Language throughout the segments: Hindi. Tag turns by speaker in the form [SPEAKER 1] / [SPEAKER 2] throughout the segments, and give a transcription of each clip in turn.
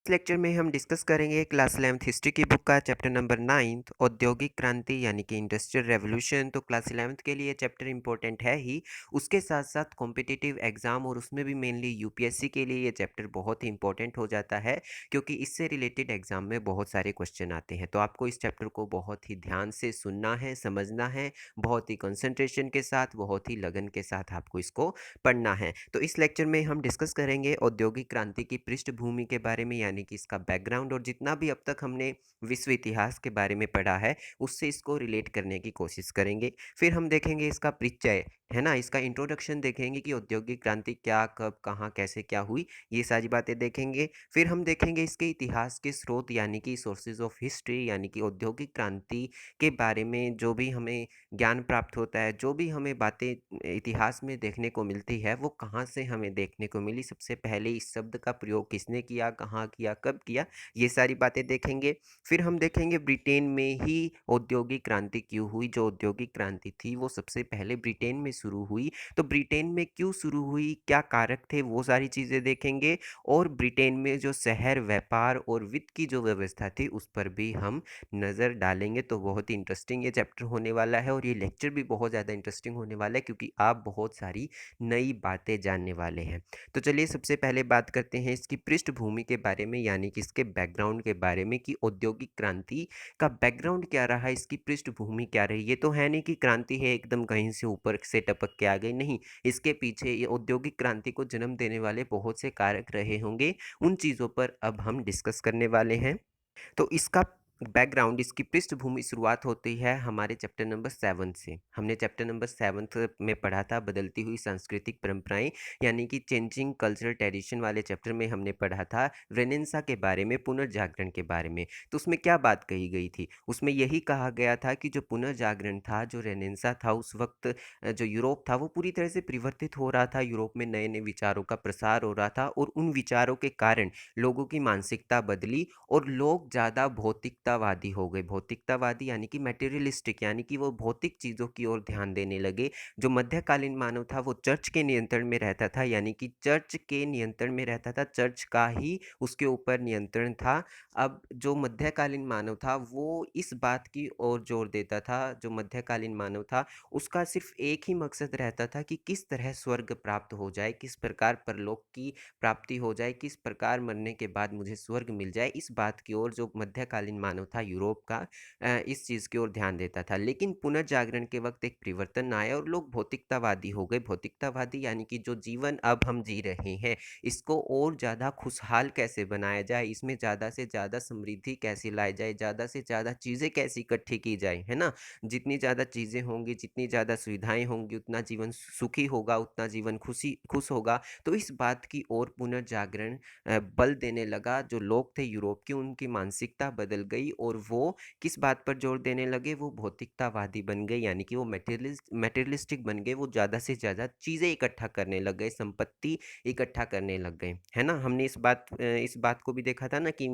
[SPEAKER 1] इस लेक्चर में हम डिस्कस करेंगे क्लास 11th हिस्ट्री की बुक का चैप्टर नंबर 9 औद्योगिक क्रांति यानी कि इंडस्ट्रियल रेवोल्यूशन। तो क्लास 11th के लिए चैप्टर इंपॉर्टेंट है ही, उसके साथ साथ कॉम्पिटिटिव एग्जाम और उसमें भी मेनली यूपीएससी के लिए ये चैप्टर बहुत ही इंपॉर्टेंट हो जाता है, क्योंकि इससे रिलेटेड एग्जाम में बहुत सारे क्वेश्चन आते हैं। तो आपको इस चैप्टर को बहुत ही ध्यान से सुनना है, समझना है, बहुत ही कंसंट्रेशन के साथ, बहुत ही लगन के साथ आपको इसको पढ़ना है। तो इस लेक्चर में हम डिस्कस करेंगे औद्योगिक क्रांति की पृष्ठभूमि के बारे में, यानी कि इसका बैकग्राउंड, और जितना भी अब तक हमने विश्व इतिहास के बारे में पढ़ा है उससे इसको रिलेट करने की कोशिश करेंगे। फिर हम देखेंगे इसका परिचय, है ना, इसका इंट्रोडक्शन देखेंगे कि औद्योगिक क्रांति क्या, कब, कहाँ, कैसे, क्या हुई, ये सारी बातें देखेंगे। फिर हम देखेंगे इसके इतिहास के स्रोत यानी कि सोर्सेज ऑफ हिस्ट्री, यानी कि औद्योगिक क्रांति के बारे में जो भी हमें ज्ञान प्राप्त होता है, जो भी हमें बातें इतिहास में देखने को मिलती है, वो कहाँ से हमें देखने को मिली, सबसे पहले इस शब्द का प्रयोग किसने किया, कहाँ किया, कब किया, ये सारी बातें देखेंगे। फिर हम देखेंगे ब्रिटेन में ही औद्योगिक क्रांति क्यों हुई। जो औद्योगिक क्रांति थी वो सबसे पहले ब्रिटेन में शुरू हुई, तो ब्रिटेन में क्यों शुरू हुई, क्या कारक थे, वो सारी चीज़ें देखेंगे। और ब्रिटेन में जो शहर, व्यापार और वित्त की जो व्यवस्था थी उस पर भी हम नज़र डालेंगे। तो बहुत ही इंटरेस्टिंग ये चैप्टर होने वाला है, और ये लेक्चर भी बहुत ज़्यादा इंटरेस्टिंग होने वाला है, क्योंकि आप बहुत सारी नई बातें जानने वाले हैं। तो चलिए सबसे पहले बात करते हैं इसकी पृष्ठभूमि के बारे में, यानी कि इसके बैकग्राउंड के बारे में, कि औद्योगिक क्रांति का बैकग्राउंड क्या रहा, इसकी पृष्ठभूमि क्या रही। ये तो है नहीं कि क्रांति है एकदम कहीं से ऊपर से टपक के आ गई, नहीं, इसके पीछे ये औद्योगिक क्रांति को जन्म देने वाले बहुत से कारक रहे होंगे। उन चीज़ों पर अब हम डिस्कस करने वाले हैं। तो इसका बैकग्राउंड, इसकी पृष्ठभूमि शुरुआत होती है हमारे चैप्टर नंबर 7 से। हमने चैप्टर नंबर 7 में पढ़ा था बदलती हुई सांस्कृतिक परंपराएं, यानी कि चेंजिंग कल्चरल ट्रेडिशन वाले चैप्टर में हमने पढ़ा था रेनेसां के बारे में, पुनर्जागरण के बारे में। तो उसमें क्या बात कही गई थी, उसमें यही कहा गया था कि जो पुनर्जागरण था, जो रेनेसां था, उस वक्त जो यूरोप था वो पूरी तरह से परिवर्तित हो रहा था। यूरोप में नए नए विचारों का प्रसार हो रहा था, और उन विचारों के कारण लोगों की मानसिकता बदली और लोग ज़्यादा भौतिकतावादी हो गए। भौतिकतावादी यानी कि मटेरियलिस्टिक, यानी कि वो भौतिक चीज़ों की ओर ध्यान देने लगे। जो मध्यकालीन मानव था वो चर्च के नियंत्रण में रहता था, यानी कि चर्च के नियंत्रण में रहता था, चर्च का ही उसके ऊपर नियंत्रण था। अब जो मध्यकालीन मानव था वो इस बात की ओर जोर देता था, जो मध्यकालीन मानव था उसका सिर्फ एक ही मकसद रहता था कि किस तरह स्वर्ग प्राप्त हो जाए, किस प्रकार परलोक की प्राप्ति हो जाए, किस प्रकार मरने के बाद मुझे स्वर्ग मिल जाए। इस बात की ओर जो मध्यकालीन मानव था यूरोप का, इस चीज़ की ओर ध्यान देता था। लेकिन पुनर्जागरण के वक्त एक परिवर्तन आया और लोग भौतिकतावादी हो गए। भौतिकतावादी यानी कि जो जीवन अब हम जी रहे हैं इसको और ज़्यादा खुशहाल कैसे बनाया जाए, इसमें ज़्यादा से ज़्यादा समृद्धि कैसे लाई जाए, ज़्यादा से ज़्यादा चीज़ें कैसे इकट्ठी की जाए, है ना। जितनी ज़्यादा चीज़ें होंगी, जितनी ज़्यादा सुविधाएं होंगी, उतना जीवन सुखी होगा, उतना जीवन खुश होगा। तो इस बात की ओर पुनर्जागरण बल देने लगा। जो लोग थे यूरोप के, उनकी मानसिकता बदल गई, और वो किस बात पर जोर देने लगे, वो भौतिकतावादी बन गए, यानी कि वो मटेरियलिस्टिक बन गए। वो ज़्यादा से ज़्यादा चीज़ें इकट्ठा करने लग गए, संपत्ति इकट्ठा करने लग गए, है ना। हमने इस बात को भी देखा था ना कि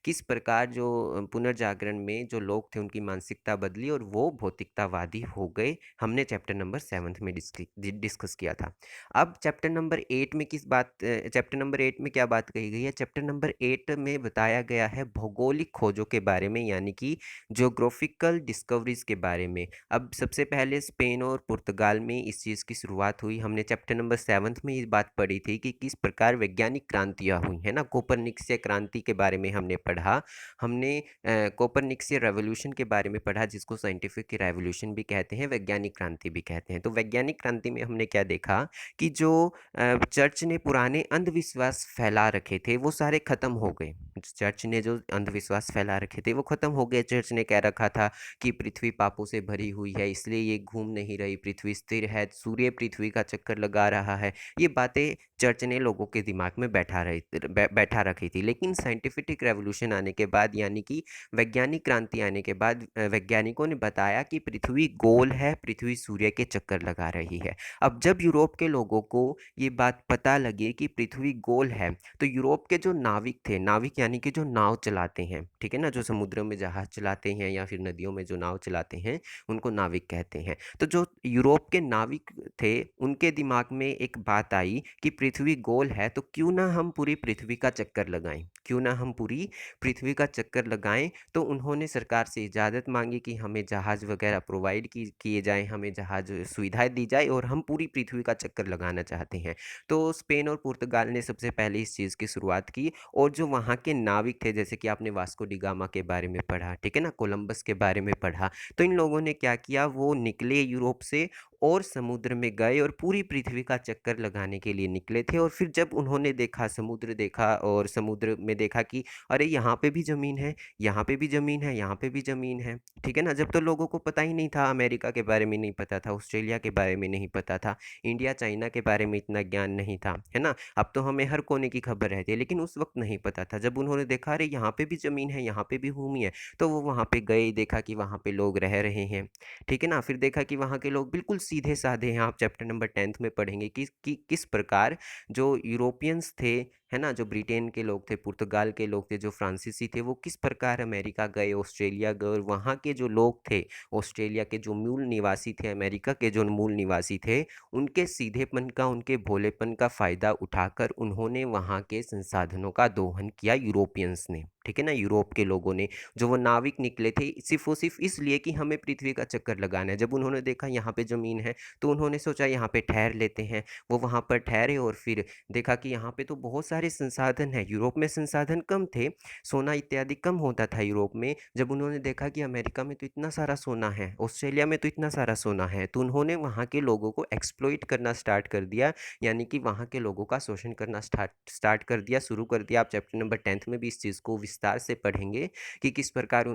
[SPEAKER 1] किस प्रकार जो पुनर्जागरण में जो लोग थे उनकी मानसिकता बदली और वो भौतिकतावादी हो गए। हमने चैप्टर नंबर 7 में डिस्कस किया था। अब चैप्टर नंबर 8 में क्या बात कही गई है। चैप्टर नंबर 8 में बताया गया है भौगोलिक खोजों के बारे में, यानी कि ज्योग्राफिकल डिस्कवरीज के बारे में। अब सबसे पहले स्पेन और पुर्तगाल में इस चीज़ की शुरुआत हुई। हमने चैप्टर नंबर 7 में ये बात पढ़ी थी कि किस प्रकार वैज्ञानिक क्रांतियाँ हुई, है ना। कोपरनिकसीय क्रांति के बारे में हमने पढ़ा। हमने कोपरनिकसीय रेवोल्यूशन के बारे में पढ़ा, जिसको साइंटिफिक रेवोल्यूशन भी कहते हैं, वैज्ञानिक क्रांति भी कहते हैं। तो वैज्ञानिक क्रांति में हमने क्या देखा कि जो चर्च ने पुराने अंधविश्वास फैला रखे थे वो सारे खत्म हो गए। चर्च ने जो अंधविश्वास फैला रखे थे वो खत्म हो गए। चर्च ने कह रखा था कि पृथ्वी पापों से भरी हुई है, इसलिए ये घूम नहीं रही, पृथ्वी स्थिर है, सूर्य पृथ्वी का चक्कर लगा रहा है। ये बातें चर्च ने लोगों के दिमाग में बैठा रखी थी। लेकिन साइंटिफिक रेवोल्यूशन आने के बाद, यानी कि वैज्ञानिक क्रांति आने के बाद, वैज्ञानिकों ने बताया कि पृथ्वी गोल है, पृथ्वी सूर्य के चक्कर लगा रही है। अब जब यूरोप के लोगों को ये बात पता लगी कि पृथ्वी गोल है, तो यूरोप के जो नाविक थे, नाविक यानी कि जो नाव चलाते हैं, ठीक है ना, जो समुद्र में जहाज चलाते हैं या फिर नदियों में जो नाव चलाते हैं, उनको नाविक कहते हैं। तो जो यूरोप के नाविक थे, उनके दिमाग में एक बात आई कि पृथ्वी गोल है, तो क्यों ना हम पूरी पृथ्वी का चक्कर लगाएं, क्यों ना हम पूरी पृथ्वी का चक्कर लगाएं। तो उन्होंने सरकार से इजाज़त मांगी कि हमें जहाज़ वगैरह प्रोवाइड किए जाएं, हमें जहाज़ सुविधाएं दी जाए और हम पूरी पृथ्वी का चक्कर लगाना चाहते हैं। तो स्पेन और पुर्तगाल ने सबसे पहले इस चीज़ की शुरुआत की, और जो वहाँ के नाविक थे, जैसे कि आपने वास्को डी गामा के बारे में पढ़ा, ठीक है ना, कोलंबस के बारे में पढ़ा, तो इन लोगों ने क्या किया, वो निकले यूरोप से और समुद्र में गए और पूरी पृथ्वी का चक्कर लगाने के लिए निकले थे। और फिर जब उन्होंने देखा, समुद्र देखा, और समुद्र में देखा कि अरे यहाँ पे भी ज़मीन है, यहाँ पे भी ज़मीन है, यहाँ पे भी ज़मीन है, ठीक है ना। जब तो लोगों को पता ही नहीं था, अमेरिका के बारे में नहीं पता था, ऑस्ट्रेलिया के बारे में नहीं पता था, इंडिया चाइना के बारे में इतना ज्ञान नहीं था, है ना। अब तो हमें हर कोने की खबर रहती है, लेकिन उस वक्त नहीं पता था। जब उन्होंने देखा अरे यहाँ पे भी ज़मीन है, यहाँ पे भी भूमि है, तो वो वहाँ पे गए, देखा कि वहाँ पे लोग रह रहे हैं, ठीक है ना। फिर देखा कि वहाँ के लोग बिल्कुल सीधे साधे हैं। आप चैप्टर नंबर 10th में पढ़ेंगे कि किस प्रकार जो यूरोपियंस थे, है ना, जो ब्रिटेन के लोग थे, पुर्तगाल के लोग थे, जो फ्रांसीसी थे, वो किस प्रकार अमेरिका गए, ऑस्ट्रेलिया गए, और वहाँ के जो लोग थे, ऑस्ट्रेलिया के जो मूल निवासी थे, अमेरिका के जो मूल निवासी थे, उनके सीधेपन का, उनके भोलेपन का फ़ायदा उठाकर उन्होंने वहाँ के संसाधनों का दोहन किया, यूरोपियंस ने, ठीक है ना, यूरोप के लोगों ने। जो वो नाविक निकले थे सिर्फ और सिर्फ इसलिए कि हमें पृथ्वी का चक्कर लगाना है। जब उन्होंने देखा यहाँ पे ज़मीन है, तो उन्होंने सोचा यहाँ पे ठहर लेते हैं। वो वहाँ पर ठहरे और फिर देखा कि यहाँ पे तो बहुत सारे संसाधन हैं। यूरोप में संसाधन कम थे, सोना इत्यादि कम होता था यूरोप में। जब उन्होंने देखा कि अमेरिका में तो इतना सारा सोना है, ऑस्ट्रेलिया में तो इतना सारा सोना है, तो उन्होंने वहाँ के लोगों को एक्सप्लॉइट करना स्टार्ट कर दिया, यानी कि वहाँ के लोगों का शोषण करना स्टार्ट कर दिया, शुरू कर दिया। आप चैप्टर नंबर 10th में भी इस चीज़ को विस्तार से पढ़ेंगे कि किस प्रकार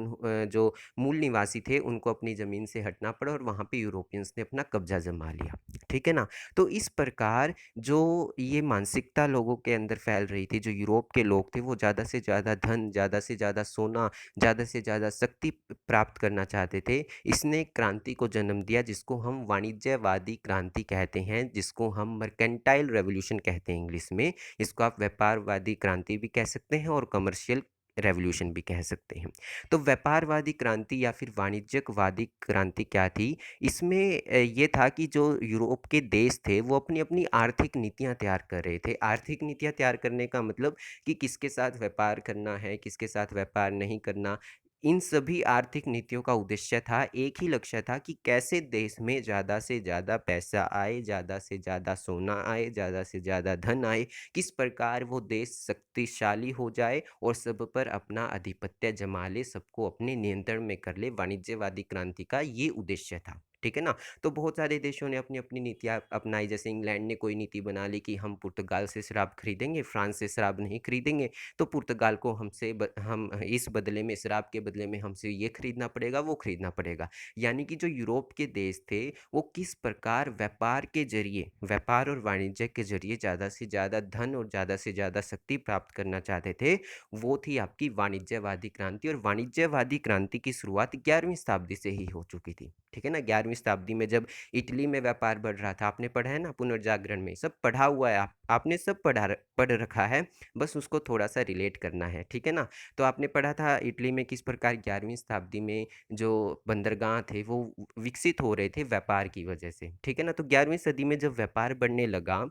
[SPEAKER 1] जो मूल निवासी थे, उनको अपनी ज़मीन से हटना पड़ा और वहाँ पे यूरोपियंस ने अपना कब्जा जमा लिया, ठीक है ना। तो इस प्रकार जो ये मानसिकता लोगों के अंदर फैल रही थी, जो यूरोप के लोग थे, वो ज़्यादा से ज़्यादा धन, ज़्यादा से ज़्यादा सोना, ज़्यादा से ज़्यादा शक्ति प्राप्त करना चाहते थे। इसने क्रांति को जन्म दिया, जिसको हम वाणिज्यवादी क्रांति कहते हैं, जिसको हम मर्केंटाइल रेवोल्यूशन कहते हैं इंग्लिश में। इसको आप व्यापारवादी क्रांति भी कह सकते हैं और कमर्शियल रेवोल्यूशन भी कह सकते हैं। तो व्यापारवादी क्रांति या फिर वाणिज्यवादी क्रांति क्या थी? इसमें ये था कि जो यूरोप के देश थे, वो अपनी अपनी आर्थिक नीतियां तैयार कर रहे थे। आर्थिक नीतियां तैयार करने का मतलब कि किसके साथ व्यापार करना है, किसके साथ व्यापार नहीं करना। इन सभी आर्थिक नीतियों का उद्देश्य था, एक ही लक्ष्य था कि कैसे देश में ज़्यादा से ज़्यादा पैसा आए, ज़्यादा से ज़्यादा सोना आए, ज़्यादा से ज़्यादा धन आए, किस प्रकार वो देश शक्तिशाली हो जाए और सब पर अपना आधिपत्य जमा ले, सबको अपने नियंत्रण में कर ले। वाणिज्यवादी क्रांति का ये उद्देश्य था, ठीक है ना। तो बहुत सारे देशों ने अपनी अपनी नीतियाँ अपनाई। जैसे इंग्लैंड ने कोई नीति बना ली कि हम पुर्तगाल से शराब खरीदेंगे, फ्रांस से शराब नहीं खरीदेंगे, तो पुर्तगाल को हम इस बदले में, शराब के बदले में हमसे ये खरीदना पड़ेगा, वो खरीदना पड़ेगा। यानी कि जो यूरोप के देश थे, वो किस प्रकार व्यापार के जरिए, व्यापार और वाणिज्य के जरिए ज़्यादा से ज़्यादा धन और ज़्यादा से ज़्यादा शक्ति प्राप्त करना चाहते थे, वो थी आपकी वाणिज्यवादी क्रांति। और वाणिज्यवादी क्रांति की शुरुआत 11वीं शताब्दी से ही हो चुकी थी, ठीक है ना। 11वीं शताब्दी में जब इटली में व्यापार बढ़ रहा था, आपने पढ़ा है ना पुनर्जागरण में, सब पढ़ा हुआ है, आपने सब पढ़ रखा है, बस उसको थोड़ा सा रिलेट करना है, ठीक है ना। तो आपने पढ़ा था इटली में किस प्रकार 11वीं शताब्दी में जो बंदरगाह थे, वो विकसित हो रहे थे व्यापार की वजह से, ठीक है ना। तो 11वीं सदी में जब व्यापार बढ़ने लगा,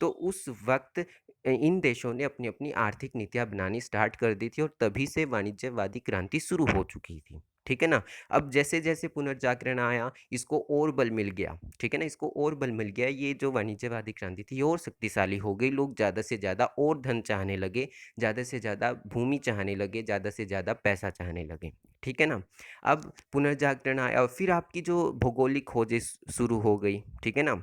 [SPEAKER 1] तो उस वक्त इन देशों ने अपनी अपनी आर्थिक नीतियां बनानी स्टार्ट कर दी थी, और तभी से वाणिज्यवादी क्रांति शुरू हो चुकी थी, ठीक है ना। अब जैसे जैसे पुनर्जागरण आया, इसको और बल मिल गया, ठीक है ना, इसको और बल मिल गया। ये जो वाणिज्यवादी क्रांति थी और शक्तिशाली हो गई, लोग ज़्यादा से ज़्यादा और धन चाहने लगे, ज़्यादा से ज़्यादा भूमि चाहने लगे, ज़्यादा से ज़्यादा पैसा चाहने लगे, ठीक है ना। अब पुनर्जागरण आया और फिर आपकी जो भौगोलिक खोजें शुरू हो गई, ठीक है ना।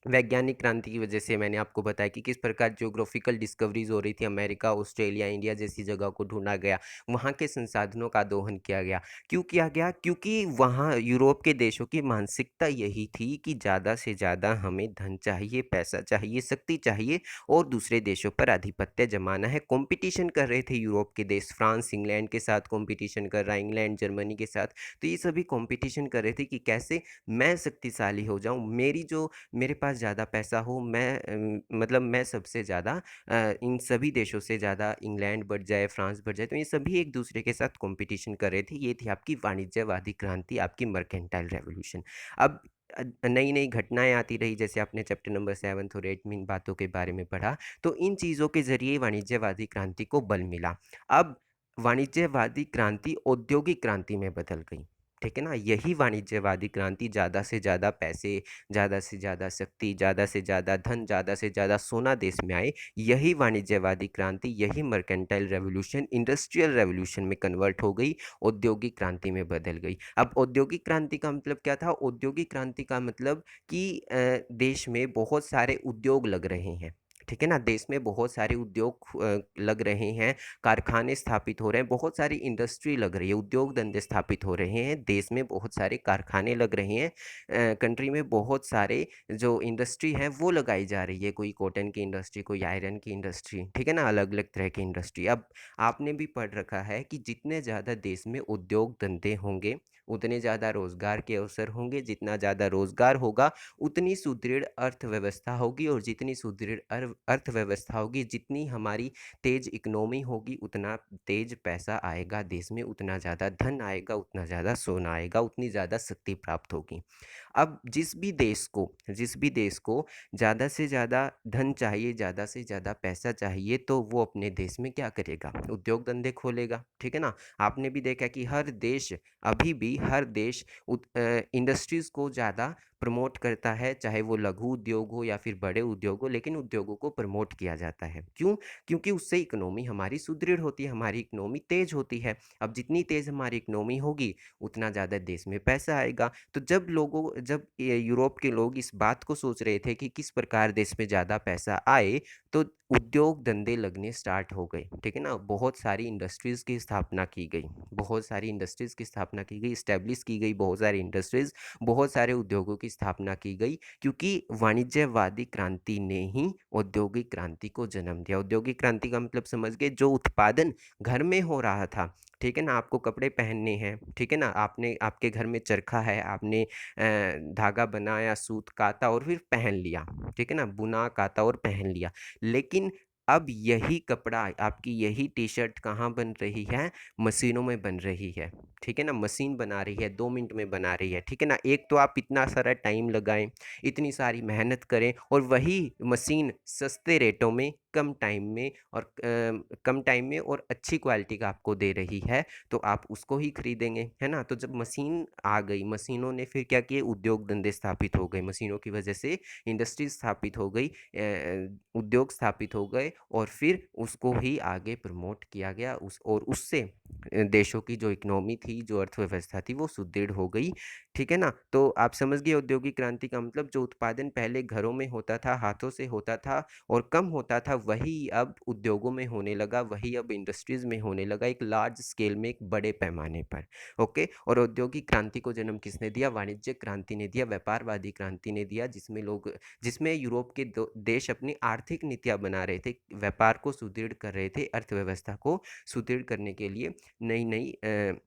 [SPEAKER 1] वैज्ञानिक क्रांति की वजह से मैंने आपको बताया कि किस प्रकार ज्योग्राफिकल डिस्कवरीज हो रही थी, अमेरिका, ऑस्ट्रेलिया, इंडिया जैसी जगह को ढूंढा गया, वहाँ के संसाधनों का दोहन किया गया। क्यों किया गया? क्योंकि वहाँ यूरोप के देशों की मानसिकता यही थी कि ज़्यादा से ज़्यादा हमें धन चाहिए, पैसा चाहिए, शक्ति चाहिए, और दूसरे देशों पर आधिपत्य जमाना है। कंपटीशन कर रहे थे यूरोप के देश, फ्रांस इंग्लैंड के साथ कंपटीशन कर रहा है, इंग्लैंड जर्मनी के साथ। तो ये सभी कंपटीशन कर रहे थे कि कैसे मैं शक्तिशाली हो जाऊँ, मेरी जो मेरे पास पास ज़्यादा पैसा हो, मतलब मैं सबसे ज़्यादा इन सभी देशों से ज़्यादा इंग्लैंड बढ़ जाए, फ्रांस बढ़ जाए, तो ये सभी एक दूसरे के साथ कॉम्पिटिशन कर रहे थे। ये थी आपकी वाणिज्यवादी क्रांति, आपकी मर्केंटाइल रेवोल्यूशन। अब नई नई घटनाएं आती रही, जैसे आपने चैप्टर नंबर 7 और 8 में इन बातों के बारे में पढ़ा, तो इन चीज़ों के ज़रिए वाणिज्यवादी क्रांति को बल मिला। अब वाणिज्यवादी क्रांति औद्योगिक क्रांति में बदल गई, ठीक है ना। यही वाणिज्यवादी क्रांति ज़्यादा से ज़्यादा पैसे, ज़्यादा से ज़्यादा शक्ति, ज़्यादा से ज़्यादा धन, ज़्यादा से ज़्यादा सोना देश में आए, यही वाणिज्यवादी क्रांति, यही मर्केंटाइल रेवोल्यूशन इंडस्ट्रियल रेवोल्यूशन में कन्वर्ट हो गई, औद्योगिक क्रांति में बदल गई। अब औद्योगिक क्रांति का मतलब क्या था? औद्योगिक क्रांति का मतलब कि देश में बहुत सारे उद्योग लग रहे हैं, ठीक है ना। देश में बहुत सारे उद्योग लग रहे हैं, कारखाने स्थापित हो रहे हैं, बहुत सारी इंडस्ट्री लग रही है, उद्योग धंधे स्थापित हो रहे हैं, देश में बहुत सारे कारखाने लग रहे हैं, कंट्री में बहुत सारे जो इंडस्ट्री हैं वो लगाई जा रही है, कोई कॉटन की इंडस्ट्री, कोई आयरन की इंडस्ट्री, ठीक है ना, अलग अलग तरह की इंडस्ट्री। अब आपने भी पढ़ रखा है कि जितने ज़्यादा देश में उद्योग धंधे होंगे, उतने ज़्यादा रोजगार के अवसर होंगे, जितना ज़्यादा रोजगार होगा उतनी सुदृढ़ अर्थव्यवस्था होगी, और जितनी सुदृढ़ अर्थव्यवस्था होगी, जितनी हमारी तेज इकोनॉमी होगी, उतना तेज पैसा आएगा देश में, उतना ज़्यादा धन आएगा, उतना ज़्यादा सोना आएगा, उतनी ज़्यादा शक्ति प्राप्त होगी। अब जिस भी देश को ज़्यादा से ज़्यादा धन चाहिए, ज़्यादा से ज़्यादा पैसा चाहिए, तो वो अपने देश में क्या करेगा? उद्योग धंधे खोलेगा, ठीक है ना। आपने भी देखा कि हर देश, अभी भी हर देश इंडस्ट्रीज़ को ज़्यादा प्रमोट करता है, चाहे वो लघु उद्योग हो या फिर बड़े उद्योग हो, लेकिन उद्योगों को प्रमोट किया जाता है। क्यों? क्योंकि उससे इकोनॉमी हमारी सुदृढ़ होती है, हमारी इकोनॉमी तेज होती है। अब जितनी तेज हमारी इकोनॉमी होगी, उतना ज़्यादा देश में पैसा आएगा। तो जब यूरोप के लोग इस बात को सोच रहे थे कि किस प्रकार देश में ज़्यादा पैसा आए, तो उद्योग धंधे लगने स्टार्ट हो गए, ठीक है ना। बहुत सारी इंडस्ट्रीज़ की स्थापना की गई, बहुत सारी इंडस्ट्रीज़ की स्थापना की गई, इस्टेब्लिश की गई बहुत सारी इंडस्ट्रीज़, बहुत सारे उद्योगों की स्थापना की गई, क्योंकि वाणिज्यवादी क्रांति ने ही औद्योगिक क्रांति को जन्म दिया। औद्योगिक क्रांति का मतलब समझ गए, जो उत्पादन घर में हो रहा था, ठीक है ना, आपको कपड़े पहनने हैं, ठीक है ना, आपने आपके घर में चरखा है, आपने धागा बनाया, सूत काता और फिर पहन लिया, ठीक है ना, बुना काता और पहन लिया। लेकिन अब यही कपड़ा, आपकी यही टी शर्ट कहाँ बन रही है? मशीनों में बन रही है, ठीक है ना। मशीन बना रही है, 2 मिनट में बना रही है, ठीक है ना। एक तो आप इतना सारा टाइम लगाएं, इतनी सारी मेहनत करें, और वही मशीन सस्ते रेटों में, कम टाइम में और अच्छी क्वालिटी का आपको दे रही है, तो आप उसको ही खरीदेंगे, है ना। तो जब मशीन आ गई, मशीनों ने फिर क्या किए? उद्योग धंधे स्थापित हो गए, मशीनों की वजह से इंडस्ट्री स्थापित हो गई, उद्योग स्थापित हो गए, और फिर उसको ही आगे प्रमोट किया गया, और उससे देशों की जो इकोनॉमी थी, जो अर्थव्यवस्था थी, वो सुदृढ़ हो गई, ठीक है ना। तो आप समझ गए औद्योगिक क्रांति का मतलब, जो उत्पादन पहले घरों में होता था, हाथों से होता था और कम होता था, वही अब उद्योगों में होने लगा, वही अब इंडस्ट्रीज में होने लगा, एक लार्ज स्केल में, एक बड़े पैमाने पर। ओके। और औद्योगिक क्रांति को जन्म किसने दिया? वाणिज्य क्रांति ने दिया, व्यापारवादी क्रांति ने दिया, जिसमें यूरोप के देश अपनी आर्थिक नीतियां बना रहे थे, व्यापार को सुदृढ़ कर रहे थे, अर्थव्यवस्था को सुदृढ़ करने के लिए नई नई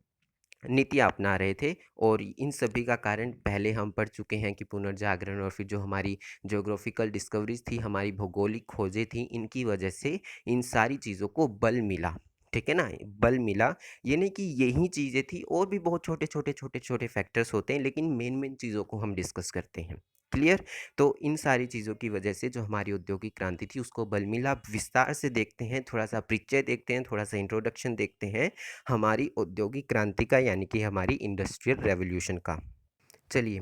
[SPEAKER 1] नीतियाँ अपना रहे थे। और इन सभी का कारण पहले हम पढ़ चुके हैं कि पुनर्जागरण, और फिर जो हमारी ज्योग्राफिकल डिस्कवरीज थी, हमारी भौगोलिक खोजें थी, इनकी वजह से इन सारी चीज़ों को बल मिला, ठीक है ना, बल मिला। ये नहीं कि यही चीज़ें थी, और भी बहुत छोटे छोटे छोटे छोटे फैक्टर्स होते हैं, लेकिन मेन मेन चीज़ों को हम डिस्कस करते हैं। क्लियर? तो इन सारी चीज़ों की वजह से जो हमारी औद्योगिक क्रांति थी, उसको बल मिला। अब विस्तार से देखते हैं, थोड़ा सा परिचय देखते हैं, थोड़ा सा इंट्रोडक्शन देखते हैं हमारी औद्योगिक क्रांति का, यानी कि हमारी इंडस्ट्रियल रेवोल्यूशन का। चलिए,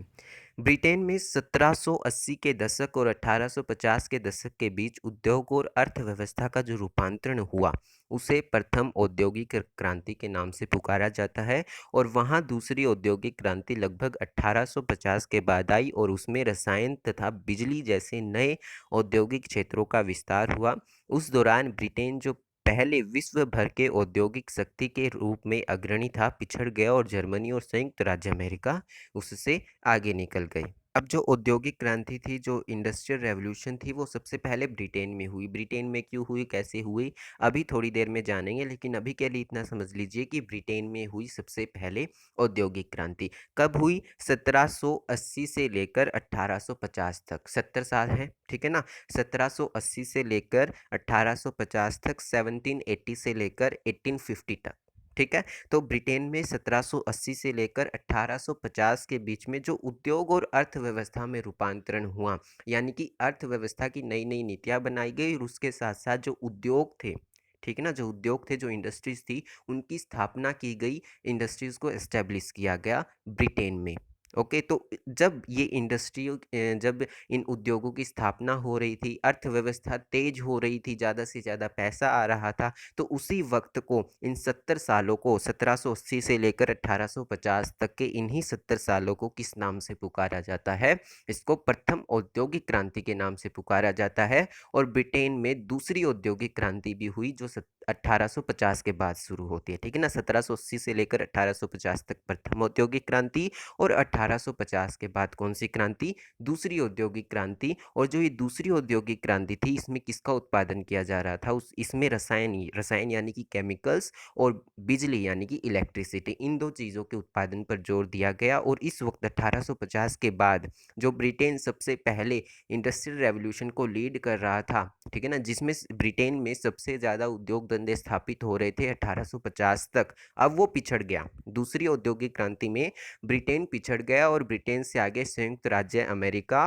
[SPEAKER 1] ब्रिटेन में 1780 के दशक और 1850 के दशक के बीच उद्योग और अर्थव्यवस्था का जो रूपांतरण हुआ, उसे प्रथम औद्योगिक क्रांति के नाम से पुकारा जाता है। और वहाँ दूसरी औद्योगिक क्रांति लगभग 1850 के बाद आई, और उसमें रसायन तथा बिजली जैसे नए औद्योगिक क्षेत्रों का विस्तार हुआ। उस दौरान ब्रिटेन, जो पहले विश्व भर के औद्योगिक शक्ति के रूप में अग्रणी था, पिछड़ गया, और जर्मनी और संयुक्त राज्य अमेरिका उससे आगे निकल गए। अब जो औद्योगिक क्रांति थी, जो इंडस्ट्रियल रेवोल्यूशन थी, वो सबसे पहले ब्रिटेन में हुई। ब्रिटेन में क्यों हुई, कैसे हुई, अभी थोड़ी देर में जानेंगे, लेकिन अभी के लिए इतना समझ लीजिए कि ब्रिटेन में हुई सबसे पहले औद्योगिक क्रांति। कब हुई? 1780 से लेकर 1850 तक। 70 साल है, ठीक है ना। 1780 से लेकर 1850 तक, 1780 से लेकर 1850 तक, ठीक है। तो ब्रिटेन में 1780 से लेकर 1850 के बीच में जो उद्योग और अर्थव्यवस्था में रूपांतरण हुआ, यानी कि अर्थव्यवस्था की नई नई नीतियां बनाई गई, और उसके साथ साथ जो उद्योग थे, ठीक है ना, जो उद्योग थे, जो इंडस्ट्रीज थी, उनकी स्थापना की गई, इंडस्ट्रीज को एस्टेब्लिश किया गया ब्रिटेन में। ओके, तो जब ये इंडस्ट्री, जब इन उद्योगों की स्थापना हो रही थी, अर्थव्यवस्था तेज हो रही थी, ज़्यादा से ज़्यादा पैसा आ रहा था, तो उसी वक्त को, इन 70 सालों को, 1780 से लेकर 1850 तक के इन्हीं 70 सालों को किस नाम से पुकारा जाता है? इसको प्रथम औद्योगिक क्रांति के नाम से पुकारा जाता है। और ब्रिटेन में दूसरी औद्योगिक क्रांति भी हुई, जो 1850 के बाद शुरू होती है, ठीक है ना। 1780 से लेकर 1850 तक प्रथम औद्योगिक क्रांति, और 1850 के बाद कौन सी क्रांति? दूसरी औद्योगिक क्रांति। और जो ये दूसरी औद्योगिक क्रांति थी, इसमें किसका उत्पादन किया जा रहा था? इसमें रसायन, रसायन यानी कि केमिकल्स, और बिजली यानी कि इलेक्ट्रिसिटी, इन दो चीज़ों के उत्पादन पर जोर दिया गया। और इस वक्त 1850 के बाद जो ब्रिटेन सबसे पहले इंडस्ट्रियल रेवोल्यूशन को लीड कर रहा था, ठीक है ना, जिसमें ब्रिटेन में सबसे ज़्यादा उद्योग धंधे स्थापित हो रहे थे 1850 तक, अब वो पिछड़ गया। दूसरी औद्योगिक क्रांति में ब्रिटेन पिछड़ गया, और ब्रिटेन से आगे संयुक्त राज्य अमेरिका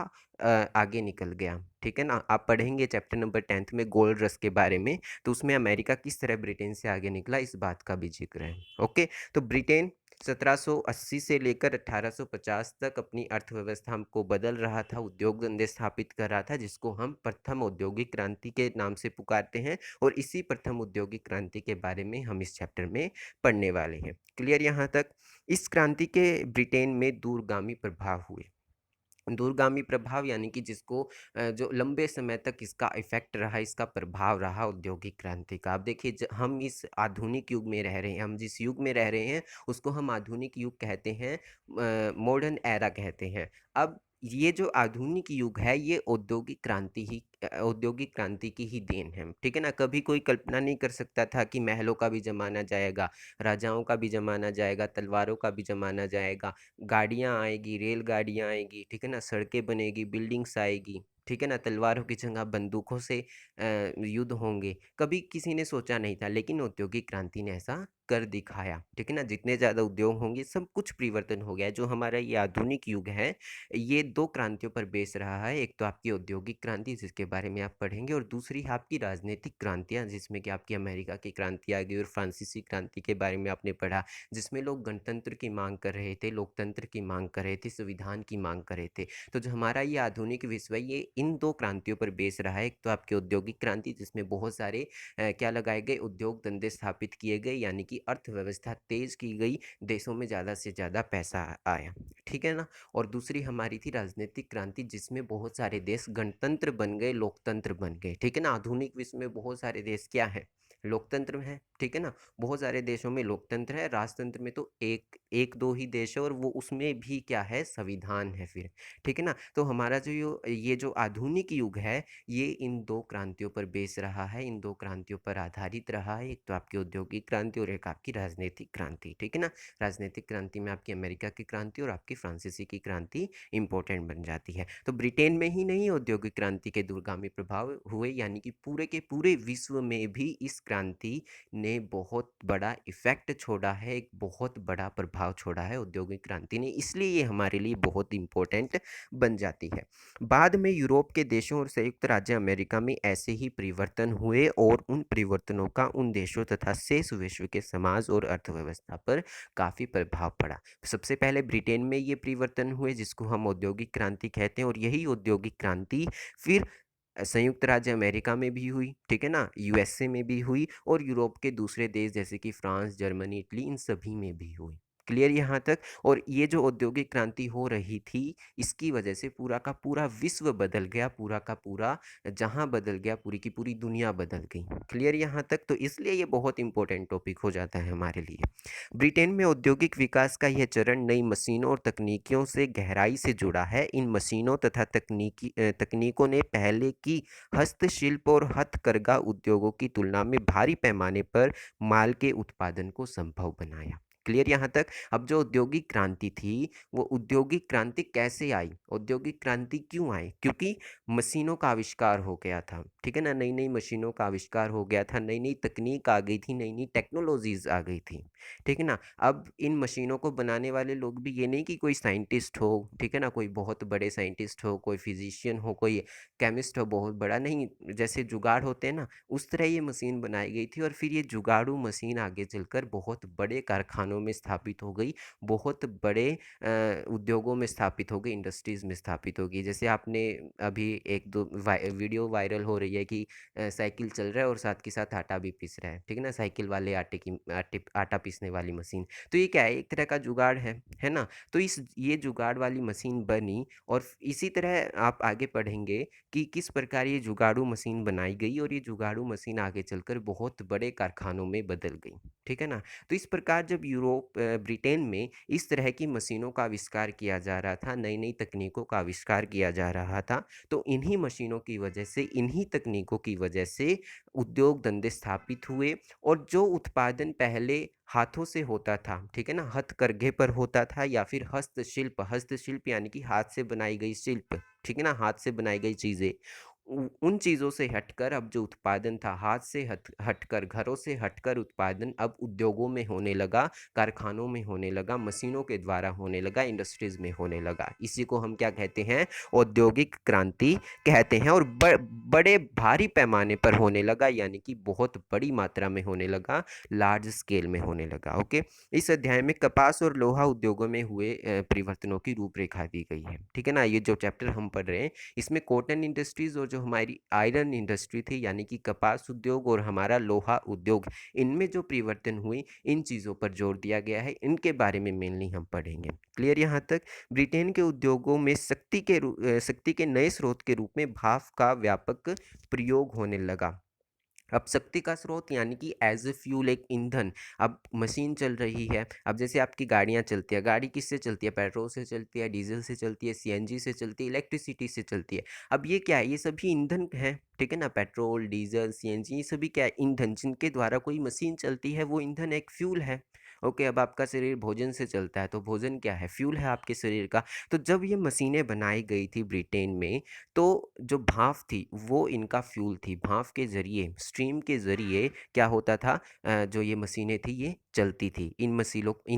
[SPEAKER 1] आगे निकल गया, ठीक है ना। आप पढ़ेंगे चैप्टर नंबर 10 में गोल्ड रश के बारे में, तो उसमें अमेरिका किस तरह ब्रिटेन से आगे निकला, इस बात का भी जिक्र है। ओके, तो ब्रिटेन 1780 से लेकर 1850 तक अपनी अर्थव्यवस्था को बदल रहा था, उद्योग धंधे स्थापित कर रहा था, जिसको हम प्रथम औद्योगिक क्रांति के नाम से पुकारते हैं। और इसी प्रथम औद्योगिक क्रांति के बारे में हम इस चैप्टर में पढ़ने वाले हैं। क्लियर यहाँ तक? इस क्रांति के ब्रिटेन में दूरगामी प्रभाव हुए। दूरगामी प्रभाव यानी कि जिसको जो लंबे समय तक इसका इफेक्ट रहा, इसका प्रभाव रहा औद्योगिक क्रांति का। अब देखिए, हम इस आधुनिक युग में रह रहे हैं, हम जिस युग में रह रहे हैं उसको हम आधुनिक युग कहते हैं, मॉडर्न एरा कहते हैं। अब ये जो आधुनिक युग है, ये औद्योगिक क्रांति की ही देन है, ठीक है ना। कभी कोई कल्पना नहीं कर सकता था कि महलों का भी जमाना जाएगा, राजाओं का भी जमाना जाएगा, तलवारों का भी जमाना जाएगा, गाड़ियाँ आएगी, रेलगाड़ियाँ आएगी, ठीक है ना, सड़कें बनेगी, बिल्डिंग्स आएगी, ठीक है ना, तलवारों की जगह बंदूकों से युद्ध होंगे। कभी किसी ने सोचा नहीं था, लेकिन औद्योगिक क्रांति ने ऐसा कर दिखाया, ठीक है ना। जितने ज़्यादा उद्योग होंगे, सब कुछ परिवर्तन हो गया। जो हमारा ये आधुनिक युग है, ये दो क्रांतियों पर बेस रहा है। एक तो आपकी औद्योगिक क्रांति, जिसके बारे में आप पढ़ेंगे, और दूसरी है आपकी राजनीतिक क्रांतियाँ, जिसमें कि आपकी अमेरिका की क्रांति आ गई, और फ्रांसीसी क्रांति के बारे में आपने पढ़ा, जिसमें लोग गणतंत्र की मांग कर रहे थे, लोकतंत्र की मांग कर रहे थे, संविधान की मांग कर रहे थे। तो जो हमारा ये आधुनिक विश्व है, ये इन दो क्रांतियों पर बेस रहा है। एक तो आपकी औद्योगिक क्रांति, जिसमें बहुत सारे क्या लगाए गए, उद्योग धंधे स्थापित किए गए, यानी कि अर्थव्यवस्था तेज की गई, देशों में ज़्यादा से ज़्यादा पैसा आया, ठीक है ना। और दूसरी हमारी थी राजनीतिक क्रांति, जिसमें बहुत सारे देश गणतंत्र बन गए, लोकतंत्र बन गए, ठीक है ना। आधुनिक विश्व में बहुत सारे देश क्या है? लोकतंत्र में है, ठीक है ना। बहुत सारे देशों में लोकतंत्र है, राजतंत्र में तो एक एक दो ही देश है, और वो उसमें भी क्या है? संविधान है फिर, ठीक है ना। तो हमारा जो ये जो आधुनिक युग है, ये इन दो क्रांतियों पर बेस रहा है, इन दो क्रांतियों पर आधारित रहा है। एक तो आपकी औद्योगिक क्रांति, और एक आपकी राजनीतिक क्रांति, ठीक है ना। राजनीतिक क्रांति में आपकी अमेरिका की क्रांति और आपकी फ्रांसीसी की क्रांति इंपॉर्टेंट बन जाती है। तो ब्रिटेन में ही नहीं औद्योगिक क्रांति के दूरगामी प्रभाव हुए, यानी कि पूरे के पूरे विश्व में भी इस क्रांति ने बहुत बड़ा इफेक्ट छोड़ा है, एक बहुत बड़ा प्रभाव छोड़ा है औद्योगिक क्रांति ने, इसलिए ये हमारे लिए बहुत इंपॉर्टेंट बन जाती है। बाद में यूरोप के देशों और संयुक्त राज्य अमेरिका में ऐसे ही परिवर्तन हुए, और उन परिवर्तनों का उन देशों तथा शेष विश्व के समाज और अर्थव्यवस्था पर काफ़ी प्रभाव पड़ा। सबसे पहले ब्रिटेन में ये परिवर्तन हुए, जिसको हम औद्योगिक क्रांति कहते हैं, और यही औद्योगिक क्रांति फिर संयुक्त राज्य अमेरिका में भी हुई, ठीक है ना, यूएसए में भी हुई, और यूरोप के दूसरे देश जैसे कि फ्रांस, जर्मनी, इटली, इन सभी में भी हुई। क्लियर यहाँ तक। और ये जो औद्योगिक क्रांति हो रही थी, इसकी वजह से पूरा का पूरा विश्व बदल गया, पूरा का पूरा जहां बदल गया, पूरी की पूरी दुनिया बदल गई। क्लियर यहाँ तक। तो इसलिए ये बहुत इंपॉर्टेंट टॉपिक हो जाता है हमारे लिए। ब्रिटेन में औद्योगिक विकास का यह चरण नई मशीनों और तकनीकियों से गहराई से जुड़ा है। इन मशीनों तथा तकनीकों ने पहले की हस्तशिल्प और हथकरघा उद्योगों की तुलना में भारी पैमाने पर माल के उत्पादन को संभव बनाया। क्लियर यहाँ तक। अब जो औद्योगिक क्रांति थी, वो औद्योगिक क्रांति कैसे आई, औद्योगिक क्रांति क्यों आई? क्योंकि मशीनों का आविष्कार हो गया था, ठीक है ना, नई नई मशीनों का आविष्कार हो गया था, नई नई तकनीक आ गई थी, नई नई टेक्नोलॉजीज आ गई थी, ठीक है ना। अब इन मशीनों को बनाने वाले लोग भी ये नहीं कि कोई साइंटिस्ट हो, ठीक है ना, कोई बहुत बड़े साइंटिस्ट हो, कोई फिजिशियन हो, कोई केमिस्ट हो बहुत बड़ा, नहीं, जैसे जुगाड़ होते हैं ना, उस तरह ये मशीन बनाई गई थी। और फिर ये जुगाड़ू मशीन आगे चलकर बहुत बड़े कारखानों में स्थापित हो गई, बहुत बड़े उद्योगों में स्थापित हो गई, इंडस्ट्रीज़ में स्थापित हो गई। जैसे आपने अभी एक दो वीडियो वायरल हो रही है कि साइकिल चल रहा है और साथ के साथ आटा भी पीस रहा है, ठीक है ना, साइकिल वाले आटा पीसने वाली मशीन। तो ये क्या है, एक तरह का जुगाड़ है ना। तो ये जुगाड़ वाली मशीन बनी, और इसी तरह आप आगे पढ़ेंगे कि किस प्रकार ये जुगाड़ू मशीन बनाई गई, और ये जुगाड़ू मशीन आगे चलकर बहुत बड़े कारखानों में बदल गई, ठीक है ना। तो इस प्रकार जब ब्रिटेन में इस तरह की मशीनों का आविष्कार किया जा रहा था, नई नई तकनीकों का आविष्कार किया जा रहा था, तो इन्हीं मशीनों की वजह से, इन्हीं तकनीकों की वजह से उद्योग धंधे स्थापित हुए। और जो उत्पादन पहले हाथों से होता था, ठीक है ना, हथकरघे पर होता था, या फिर हस्तशिल्प, हस्तशिल्प यानी कि हाथ से बनाई गई शिल्प, ठीक है ना, हाथ से बनाई गई चीज़ें, उन चीज़ों से हटकर अब जो उत्पादन था, हाथ से हटकर, घरों से हटकर उत्पादन अब उद्योगों में होने लगा, कारखानों में होने लगा, मशीनों के द्वारा होने लगा, इंडस्ट्रीज में होने लगा। इसी को हम क्या कहते हैं, औद्योगिक क्रांति कहते हैं। और बड़े भारी पैमाने पर होने लगा, यानी कि बहुत बड़ी मात्रा में होने लगा, लार्ज स्केल में होने लगा। ओके। इस अध्याय में कपास और लोहा उद्योगों में हुए परिवर्तनों की रूपरेखा दी गई है, ठीक है ना। ये जो चैप्टर हम पढ़ रहे हैं, इसमें कॉटन इंडस्ट्रीज और जो हमारी आयरन इंडस्ट्री थी, यानी कि कपास उद्योग और हमारा लोहा उद्योग, इनमें जो परिवर्तन हुई, इन चीज़ों पर जोर दिया गया है, इनके बारे में मेनली हम पढ़ेंगे। क्लियर यहाँ तक। ब्रिटेन के उद्योगों में शक्ति के नए स्रोत के रूप में भाप का व्यापक प्रयोग होने लगा। अब शक्ति का स्रोत यानी कि एज ए फ्यूल, एक ईंधन। अब मशीन चल रही है, अब जैसे आपकी गाड़ियाँ चलती है, गाड़ी किससे चलती है, पेट्रोल से चलती है, डीजल से चलती है, सीएनजी से चलती है, इलेक्ट्रिसिटी से चलती है। अब ये क्या है, ये सभी ईंधन हैं, ठीक है ना, पेट्रोल, डीजल, सीएनजी, ये सभी क्या है, ईंधन, जिनके द्वारा कोई मशीन चलती है, वो ईंधन एक फ्यूल है। ओके। अब आपका शरीर भोजन से चलता है, तो भोजन क्या है, फ्यूल है आपके शरीर का। तो जब ये मशीनें बनाई गई थी ब्रिटेन में, तो जो भाप थी वो इनका फ्यूल थी। भाप के ज़रिए, स्ट्रीम के ज़रिए क्या होता था, जो ये मशीनें थी ये चलती थी, इन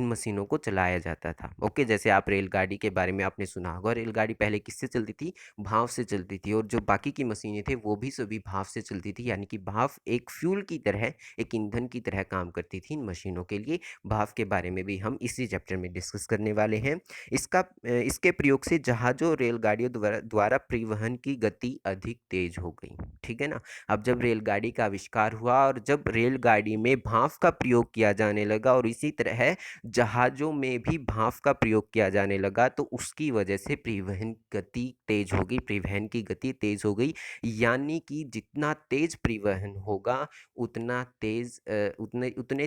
[SPEAKER 1] मशीनों को चलाया जाता था। ओके। जैसे आप रेलगाड़ी के बारे में आपने सुना होगा, रेलगाड़ी पहले किससे चलती थी, भाप से चलती थी। और जो बाकी की मशीनें थे वो भी सभी भाप से चलती थी, यानी कि भाप एक फ्यूल की तरह, एक ईंधन की तरह काम करती थी इन मशीनों के लिए। भाप के बारे में भी हम इसी चैप्टर में डिस्कस करने वाले हैं। इसके प्रयोग से जहाज़ों और रेलगाड़ियों द्वारा परिवहन की गति अधिक तेज हो गई, ठीक है ना। अब जब रेलगाड़ी का आविष्कार हुआ, और जब रेलगाड़ी में भाप का प्रयोग किया जाने लगा, और इसी तरह जहाज़ों में भी भाप का प्रयोग किया जाने लगा, तो उसकी वजह से परिवहन गति तेज हो गई, परिवहन की गति तेज हो गई। यानी कि जितना तेज परिवहन होगा, उतने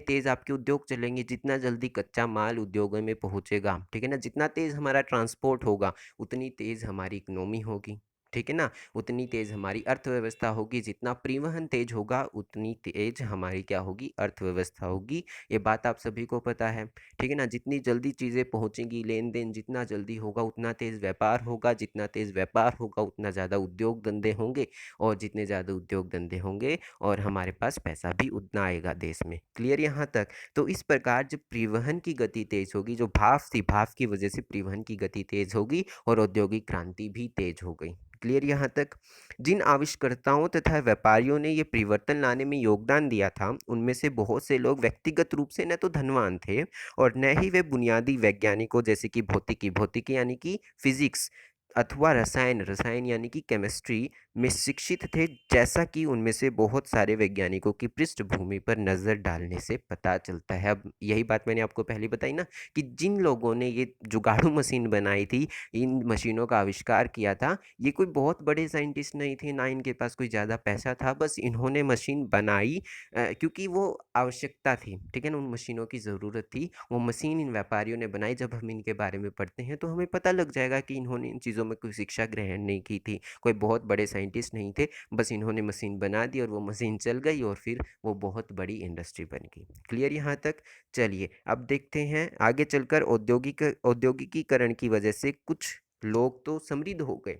[SPEAKER 1] तेज आपके उद्योग चलेंगे, जितना जल्दी कच्चा माल उद्योगों में पहुंचेगा, ठीक है ना, जितना तेज हमारा ट्रांसपोर्ट होगा, उतनी तेज हमारी इकोनॉमी होगी, ठीक है ना, उतनी तेज हमारी अर्थव्यवस्था होगी। जितना परिवहन तेज होगा, उतनी तेज हमारी क्या होगी, अर्थव्यवस्था होगी। ये बात आप सभी को पता है, ठीक है ना। जितनी जल्दी चीज़ें पहुंचेंगी, लेन देन जितना जल्दी होगा, उतना तेज व्यापार होगा, जितना तेज व्यापार होगा, उतना ज़्यादा उद्योग धंधे होंगे, और जितने ज़्यादा उद्योग धंधे होंगे, और हमारे पास पैसा भी उतना आएगा देश में। क्लियर यहाँ तक। तो इस प्रकार जब परिवहन की गति तेज होगी, जो भाप थी, भाप की वजह से परिवहन की गति तेज होगी, और औद्योगिक क्रांति भी तेज हो गई। क्लियर यहाँ तक। जिन आविष्कर्ताओं तथा व्यापारियों ने ये परिवर्तन लाने में योगदान दिया था, उनमें से बहुत से लोग व्यक्तिगत रूप से न तो धनवान थे, और न ही वे बुनियादी वैज्ञानिकों जैसे कि भौतिकी, भौतिकी यानी कि फिजिक्स, अथवा रसायन, रसायन यानी कि केमिस्ट्री में शिक्षित थे, जैसा कि उनमें से बहुत सारे वैज्ञानिकों की पृष्ठभूमि पर नज़र डालने से पता चलता है। अब यही बात मैंने आपको पहले बताई ना कि जिन लोगों ने ये जुगाड़ू मशीन बनाई थी, इन मशीनों का आविष्कार किया था, ये कोई बहुत बड़े साइंटिस्ट नहीं थे, ना इनके पास कोई ज़्यादा पैसा था, बस इन्होंने मशीन बनाई क्योंकि वो आवश्यकता थी, ठीक है ना? उन मशीनों की ज़रूरत थी, वो मशीन इन व्यापारियों ने बनाई। जब हम इनके बारे में पढ़ते हैं तो हमें पता लग जाएगा कि इन्होंने इन चीज़ों में कोई शिक्षा ग्रहण नहीं की थी, कोई बहुत बड़े साइंटिस्ट नहीं थे, बस इन्होंने मशीन बना दी और वो मशीन चल गई और फिर वो बहुत बड़ी इंडस्ट्री बन गई। क्लियर यहाँ तक? चलिए अब देखते हैं आगे चलकर औद्योगिकीकरण की वजह से कुछ लोग तो समृद्ध हो गए,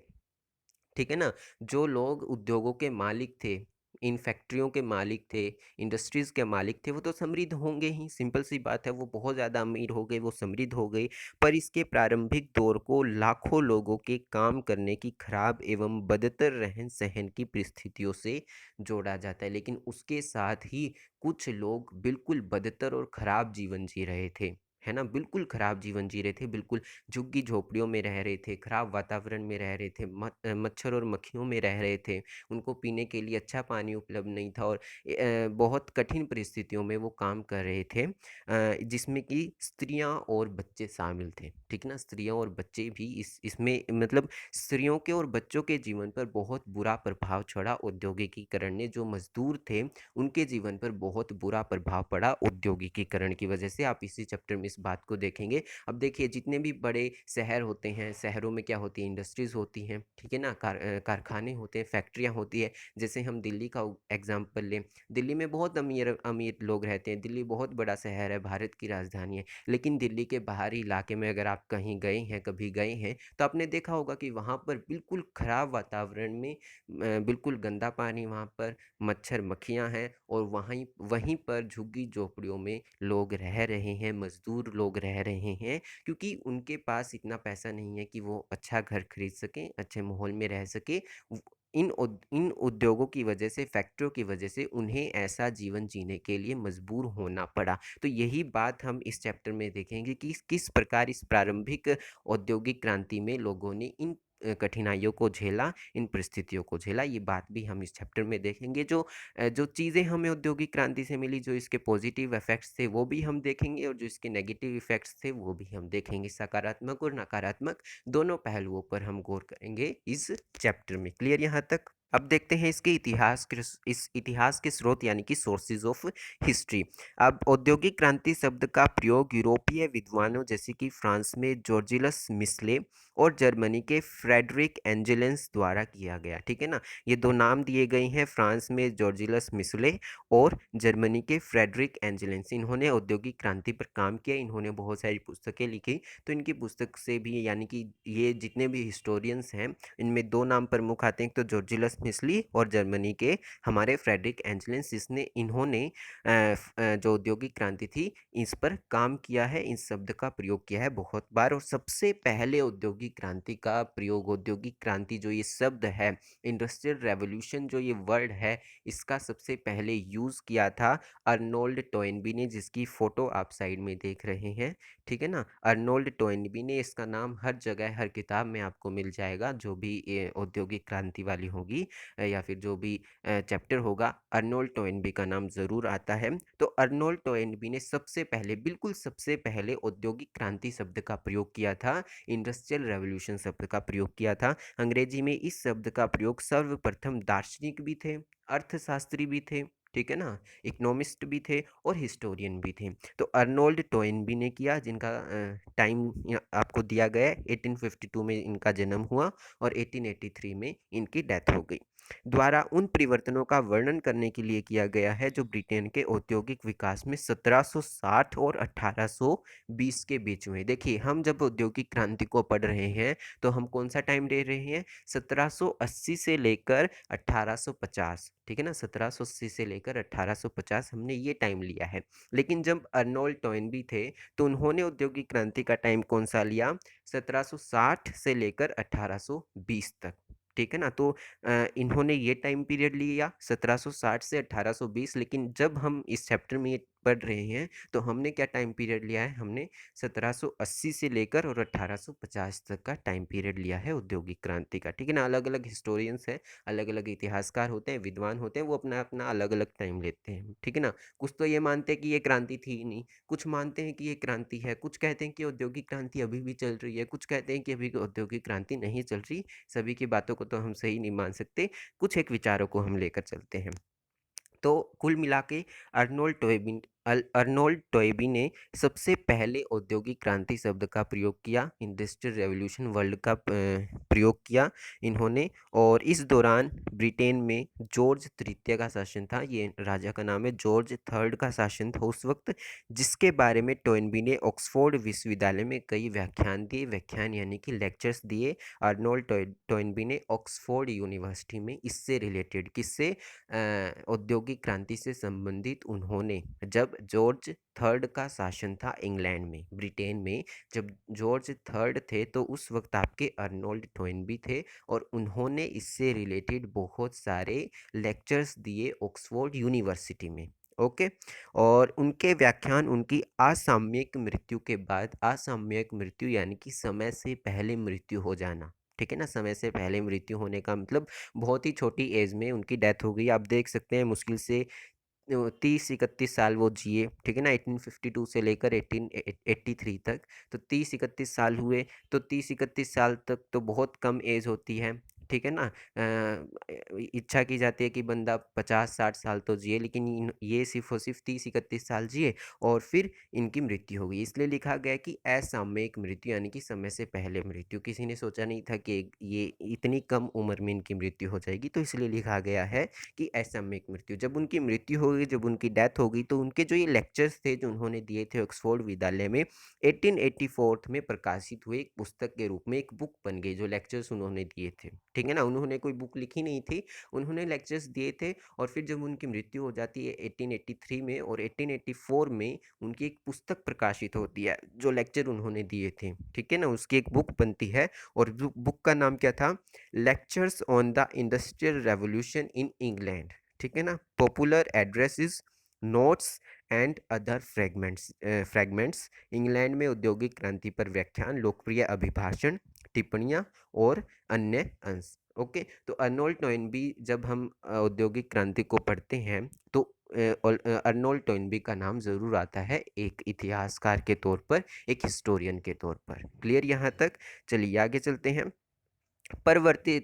[SPEAKER 1] ठीक है ना? जो लोग उद्योगों के मालिक थे, इन फैक्ट्रियों के मालिक थे, इंडस्ट्रीज़ के मालिक थे, वो तो समृद्ध होंगे ही, सिंपल सी बात है, वो बहुत ज़्यादा अमीर हो गए, वो समृद्ध हो गए। पर इसके प्रारंभिक दौर को लाखों लोगों के काम करने की खराब एवं बदतर रहन-सहन की परिस्थितियों से जोड़ा जाता है। लेकिन उसके साथ ही कुछ लोग बिल्कुल बदतर और खराब जीवन जी रहे थे, है ना? बिल्कुल खराब जीवन जी रहे थे, बिल्कुल झुग्गी-झोपड़ियों में रह रहे थे, खराब वातावरण में रह रहे थे, मच्छर और मक्खियों में रह रहे थे, उनको पीने के लिए अच्छा पानी उपलब्ध नहीं था और बहुत कठिन परिस्थितियों में वो काम कर रहे थे, जिसमें कि स्त्रियां और बच्चे शामिल थे, ठीक ना? स्त्रियां और बच्चे भी इसमें मतलब स्त्रियों के और बच्चों के जीवन पर बहुत बुरा प्रभाव छोड़ा औद्योगिकीकरण ने। जो मजदूर थे उनके जीवन पर बहुत बुरा प्रभाव पड़ा औद्योगिकीकरण की वजह से। आप इसी चैप्टर में इस बात को देखेंगे। अब देखिए जितने भी बड़े शहर होते हैं, शहरों में क्या होती है, इंडस्ट्रीज़ होती हैं, ठीक है ना? कारखाने होते हैं, फैक्ट्रियाँ होती है। जैसे हम दिल्ली का एग्जांपल लें, दिल्ली में बहुत अमीर अमीर लोग रहते हैं, दिल्ली बहुत बड़ा शहर है, भारत की राजधानी है। लेकिन दिल्ली के बाहरी इलाके में अगर आप कहीं गए हैं, कभी गए हैं, तो आपने देखा होगा कि वहाँ पर बिल्कुल ख़राब वातावरण में बिल्कुल गंदा पानी, वहाँ पर मच्छर मक्खियाँ हैं और वहीं वहीं पर झुग्गी झोपड़ियों में लोग रह रहे हैं, मज़दूर लोग रह रहे हैं, क्योंकि उनके पास इतना पैसा नहीं है कि वो अच्छा घर खरीद सकें, अच्छे माहौल में रह सकें। इन उद्योगों की वजह से, फैक्ट्रियों की वजह से उन्हें ऐसा जीवन जीने के लिए मजबूर होना पड़ा। तो यही बात हम इस चैप्टर में देखेंगे कि किस प्रकार इस प्रारंभिक औद्योगिक क्रांति में लोगों ने इन कठिनाइयों को झेला, इन परिस्थितियों को झेला। ये बात भी हम इस चैप्टर में देखेंगे। जो चीज़ें हमें औद्योगिक क्रांति से मिली, जो इसके पॉजिटिव इफ़ेक्ट्स थे वो भी हम देखेंगे और जो इसके नेगेटिव इफ़ेक्ट्स थे वो भी हम देखेंगे। सकारात्मक और नकारात्मक दोनों पहलुओं पर हम गौर करेंगे इस चैप्टर में। क्लियर यहाँ तक? अब देखते हैं इसके इस इतिहास के स्रोत यानी कि सोर्सेज ऑफ हिस्ट्री। अब औद्योगिक क्रांति शब्द का प्रयोग यूरोपीय विद्वानों जैसे कि फ्रांस में जॉर्जिलस मिस्ले और जर्मनी के फ्रेडरिक एंजेलेंस द्वारा किया गया, ठीक है ना? ये दो नाम दिए गए हैं, फ्रांस में जॉर्जिलस मिस्ले और जर्मनी के फ्रेडरिक एंजेलेंस। इन्होंने औद्योगिक क्रांति पर काम किया, इन्होंने बहुत सारी पुस्तकें लिखी। तो इनकी पुस्तक से भी यानी कि ये जितने भी हिस्टोरियंस हैं, इनमें दो नाम प्रमुख आते हैं, तो जॉर्जिलस मिस्ली और जर्मनी के हमारे फ्रेडरिक एंजेलेंस। इन्होंने जो औद्योगिक क्रांति थी इस पर काम किया है, इस शब्द का प्रयोग किया है बहुत बार। और सबसे पहले औद्योगिक क्रांति का प्रयोग, औद्योगिक क्रांति जो ये शब्द है, इंडस्ट्रियल रेवोल्यूशन जो ये वर्ड है, इसका सबसे पहले यूज़ किया था अर्नोल्ड टोयनबी ने, जिसकी फ़ोटो आप साइड में देख रहे हैं, ठीक है ना? अर्नोल्ड टोयनबी ने। इसका नाम हर जगह, हर किताब में आपको मिल जाएगा, जो भी औद्योगिक क्रांति वाली होगी या फिर जो भी चैप्टर होगा, अर्नोल्ड टोयनबी का नाम ज़रूर आता है। तो अर्नोल्ड टोयनबी ने सबसे पहले, बिल्कुल सबसे पहले औद्योगिक क्रांति शब्द का प्रयोग किया था, इंडस्ट्रियल रेवोल्यूशन शब्द का प्रयोग किया था। अंग्रेजी में इस शब्द का प्रयोग सर्वप्रथम दार्शनिक भी थे, अर्थशास्त्री भी थे, ठीक है ना? इकोनॉमिस्ट भी थे और हिस्टोरियन भी थे। तो अर्नोल्ड टोयनबी ने किया, जिनका टाइम आपको दिया गया है, 1852 में इनका जन्म हुआ और 1883 में इनकी डेथ हो गई। द्वारा उन परिवर्तनों का वर्णन करने के लिए किया गया है जो ब्रिटेन के औद्योगिक विकास में 1760 और 1820 के बीच में। देखिए हम जब औद्योगिक क्रांति को पढ़ रहे हैं तो हम कौन सा टाइम ले रहे हैं? 1780 से लेकर 1850, ठीक है ना? 1780 से लेकर 1850 हमने ये टाइम लिया है। लेकिन जब अर्नोल्ड टोयनबी थे तो उन्होंने औद्योगिक क्रांति का टाइम कौन सा लिया? 1760 से लेकर 1820 तक, ठीक है ना? तो इन्होंने ये टाइम पीरियड लिया 1760 से 1820। लेकिन जब हम इस चैप्टर में पढ़ रहे हैं, तो हमने क्या टाइम पीरियड लिया है, हमने 1780 से लेकर और 1850 तक का टाइम पीरियड लिया है औद्योगिक क्रांति का, ठीक है ना। अलग अलग हिस्टोरियंस हैं, अलग अलग इतिहासकार होते हैं, विद्वान होते हैं, वो अपना अपना अलग अलग टाइम लेते हैं, ठीक है ना। कुछ तो ये मानते हैं कि ये क्रांति थी ही नहीं, कुछ मानते हैं कि ये क्रांति है, कुछ कहते हैं कि औद्योगिक क्रांति अभी भी चल रही है, कुछ कहते हैं कि अभी औद्योगिक क्रांति नहीं चल रही। सभी की बातों को तो हम सही नहीं मान सकते, कुछ एक विचारों को हम लेकर चलते हैं। तो कुल मिला के अर्नोल्ड टॉयबी ने सबसे पहले औद्योगिक क्रांति शब्द का प्रयोग किया, इंडस्ट्रियल रेवोल्यूशन वर्ल्ड का प्रयोग किया इन्होंने। और इस दौरान ब्रिटेन में जॉर्ज तृतीय का शासन था, ये राजा का नाम है, जॉर्ज थर्ड का शासन था उस वक्त, जिसके बारे में टॉयनबी ने ऑक्सफोर्ड विश्वविद्यालय में कई व्याख्यान दिए, व्याख्यान यानी कि लेक्चर्स दिए। अर्नोल्ड टॉयनबी ने ऑक्सफोर्ड यूनिवर्सिटी में इससे रिलेटेड, किससे, औद्योगिक क्रांति से संबंधित, उन्होंने, जब जॉर्ज थर्ड का शासन था इंग्लैंड में, ब्रिटेन में जब जॉर्ज थर्ड थे, तो उस वक्त आपके अर्नोल्ड टॉयनबी थे, और उन्होंने इससे रिलेटेड बहुत सारे लेक्चर्स दिए ऑक्सफोर्ड यूनिवर्सिटी में। ओके। और उनके व्याख्यान उनकी असामयिक मृत्यु के बाद, असामयिक मृत्यु यानी कि समय से पहले मृत्यु हो जाना, ठीक है ना। समय से पहले मृत्यु होने का मतलब बहुत ही छोटी एज में उनकी डेथ हो गई। आप देख सकते हैं मुश्किल से 30-31 साल वो जिए, ठीक है ना, 1852 से लेकर 1883 तक, तो 30-31 साल हुए। तो 30-31 साल तक तो बहुत कम एज होती है, ठीक है ना। इच्छा की जाती है कि बंदा 50-60 साल तो जिए, लेकिन ये सिर्फ और सिर्फ 30-31 साल जिए और फिर इनकी मृत्यु हो गई। इसलिए लिखा गया कि असामयिक मृत्यु यानी कि समय से पहले मृत्यु। किसी ने सोचा नहीं था कि ये इतनी कम उम्र में इनकी मृत्यु हो जाएगी, तो इसलिए लिखा गया है कि असामयिक मृत्यु। जब उनकी मृत्यु हो गई, जब उनकी डेथ हो गई, तो उनके जो ये लेक्चर्स थे जो उन्होंने दिए थे ऑक्सफोर्ड विद्यालय में, 1884 में प्रकाशित हुए, एक पुस्तक के रूप में एक बुक बन गई, जो लेक्चर्स उन्होंने दिए थे, ठीक है ना। उन्होंने कोई बुक लिखी नहीं थी, उन्होंने लेक्चर्स दिए थे। और फिर जब उनकी मृत्यु हो जाती है 1883 में, और 1884 में उनकी एक पुस्तक प्रकाशित होती है, जो लेक्चर उन्होंने दिए थे, ठीक है ना, उसकी एक बुक बनती है। और बुक का नाम क्या था, lectures on the industrial revolution in England, ठीक है ना, popular addresses, notes and other fragments, England में औद्योगिक क्रांति पर व्याख्यान, लोकप्रिय अभिभाषण, टिप्पणियाँ और अन्य अंश। ओके। तो अर्नोल्ड टॉयनबी, जब हम औद्योगिक क्रांति को पढ़ते हैं, तो अर्नोल्ड टॉयनबी का नाम ज़रूर आता है, एक इतिहासकार के तौर पर, एक हिस्टोरियन के तौर पर। क्लियर यहाँ तक? चलिए आगे चलते हैं। परवर्ती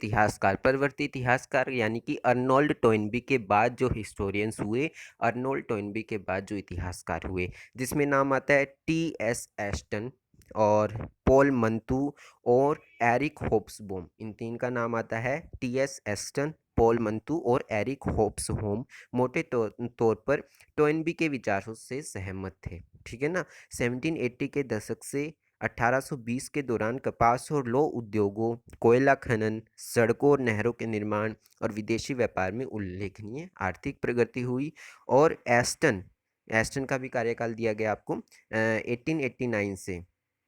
[SPEAKER 1] इतिहासकार यानी कि अर्नोल्ड टॉयनबी के बाद जो हिस्टोरियंस हुए, अर्नोल्ड टॉयनबी के बाद जो इतिहासकार हुए, जिसमें नाम आता है टी.एस. एस्टन और पॉल मंटू और एरिक होब्सबॉम। इन तीन का नाम आता है, टी.एस. एस्टन, पॉल मंटू और एरिक होब्सबॉम। मोटे तौर पर टॉयनबी के विचारों से सहमत थे, ठीक है ना। 1780 के दशक से 1820 के दौरान कपास और लौह उद्योगों, कोयला खनन, सड़कों और नहरों के निर्माण और विदेशी व्यापार में उल्लेखनीय आर्थिक प्रगति हुई। और एस्टन एस्टन का भी कार्यकाल दिया गया आपको, 1889 से,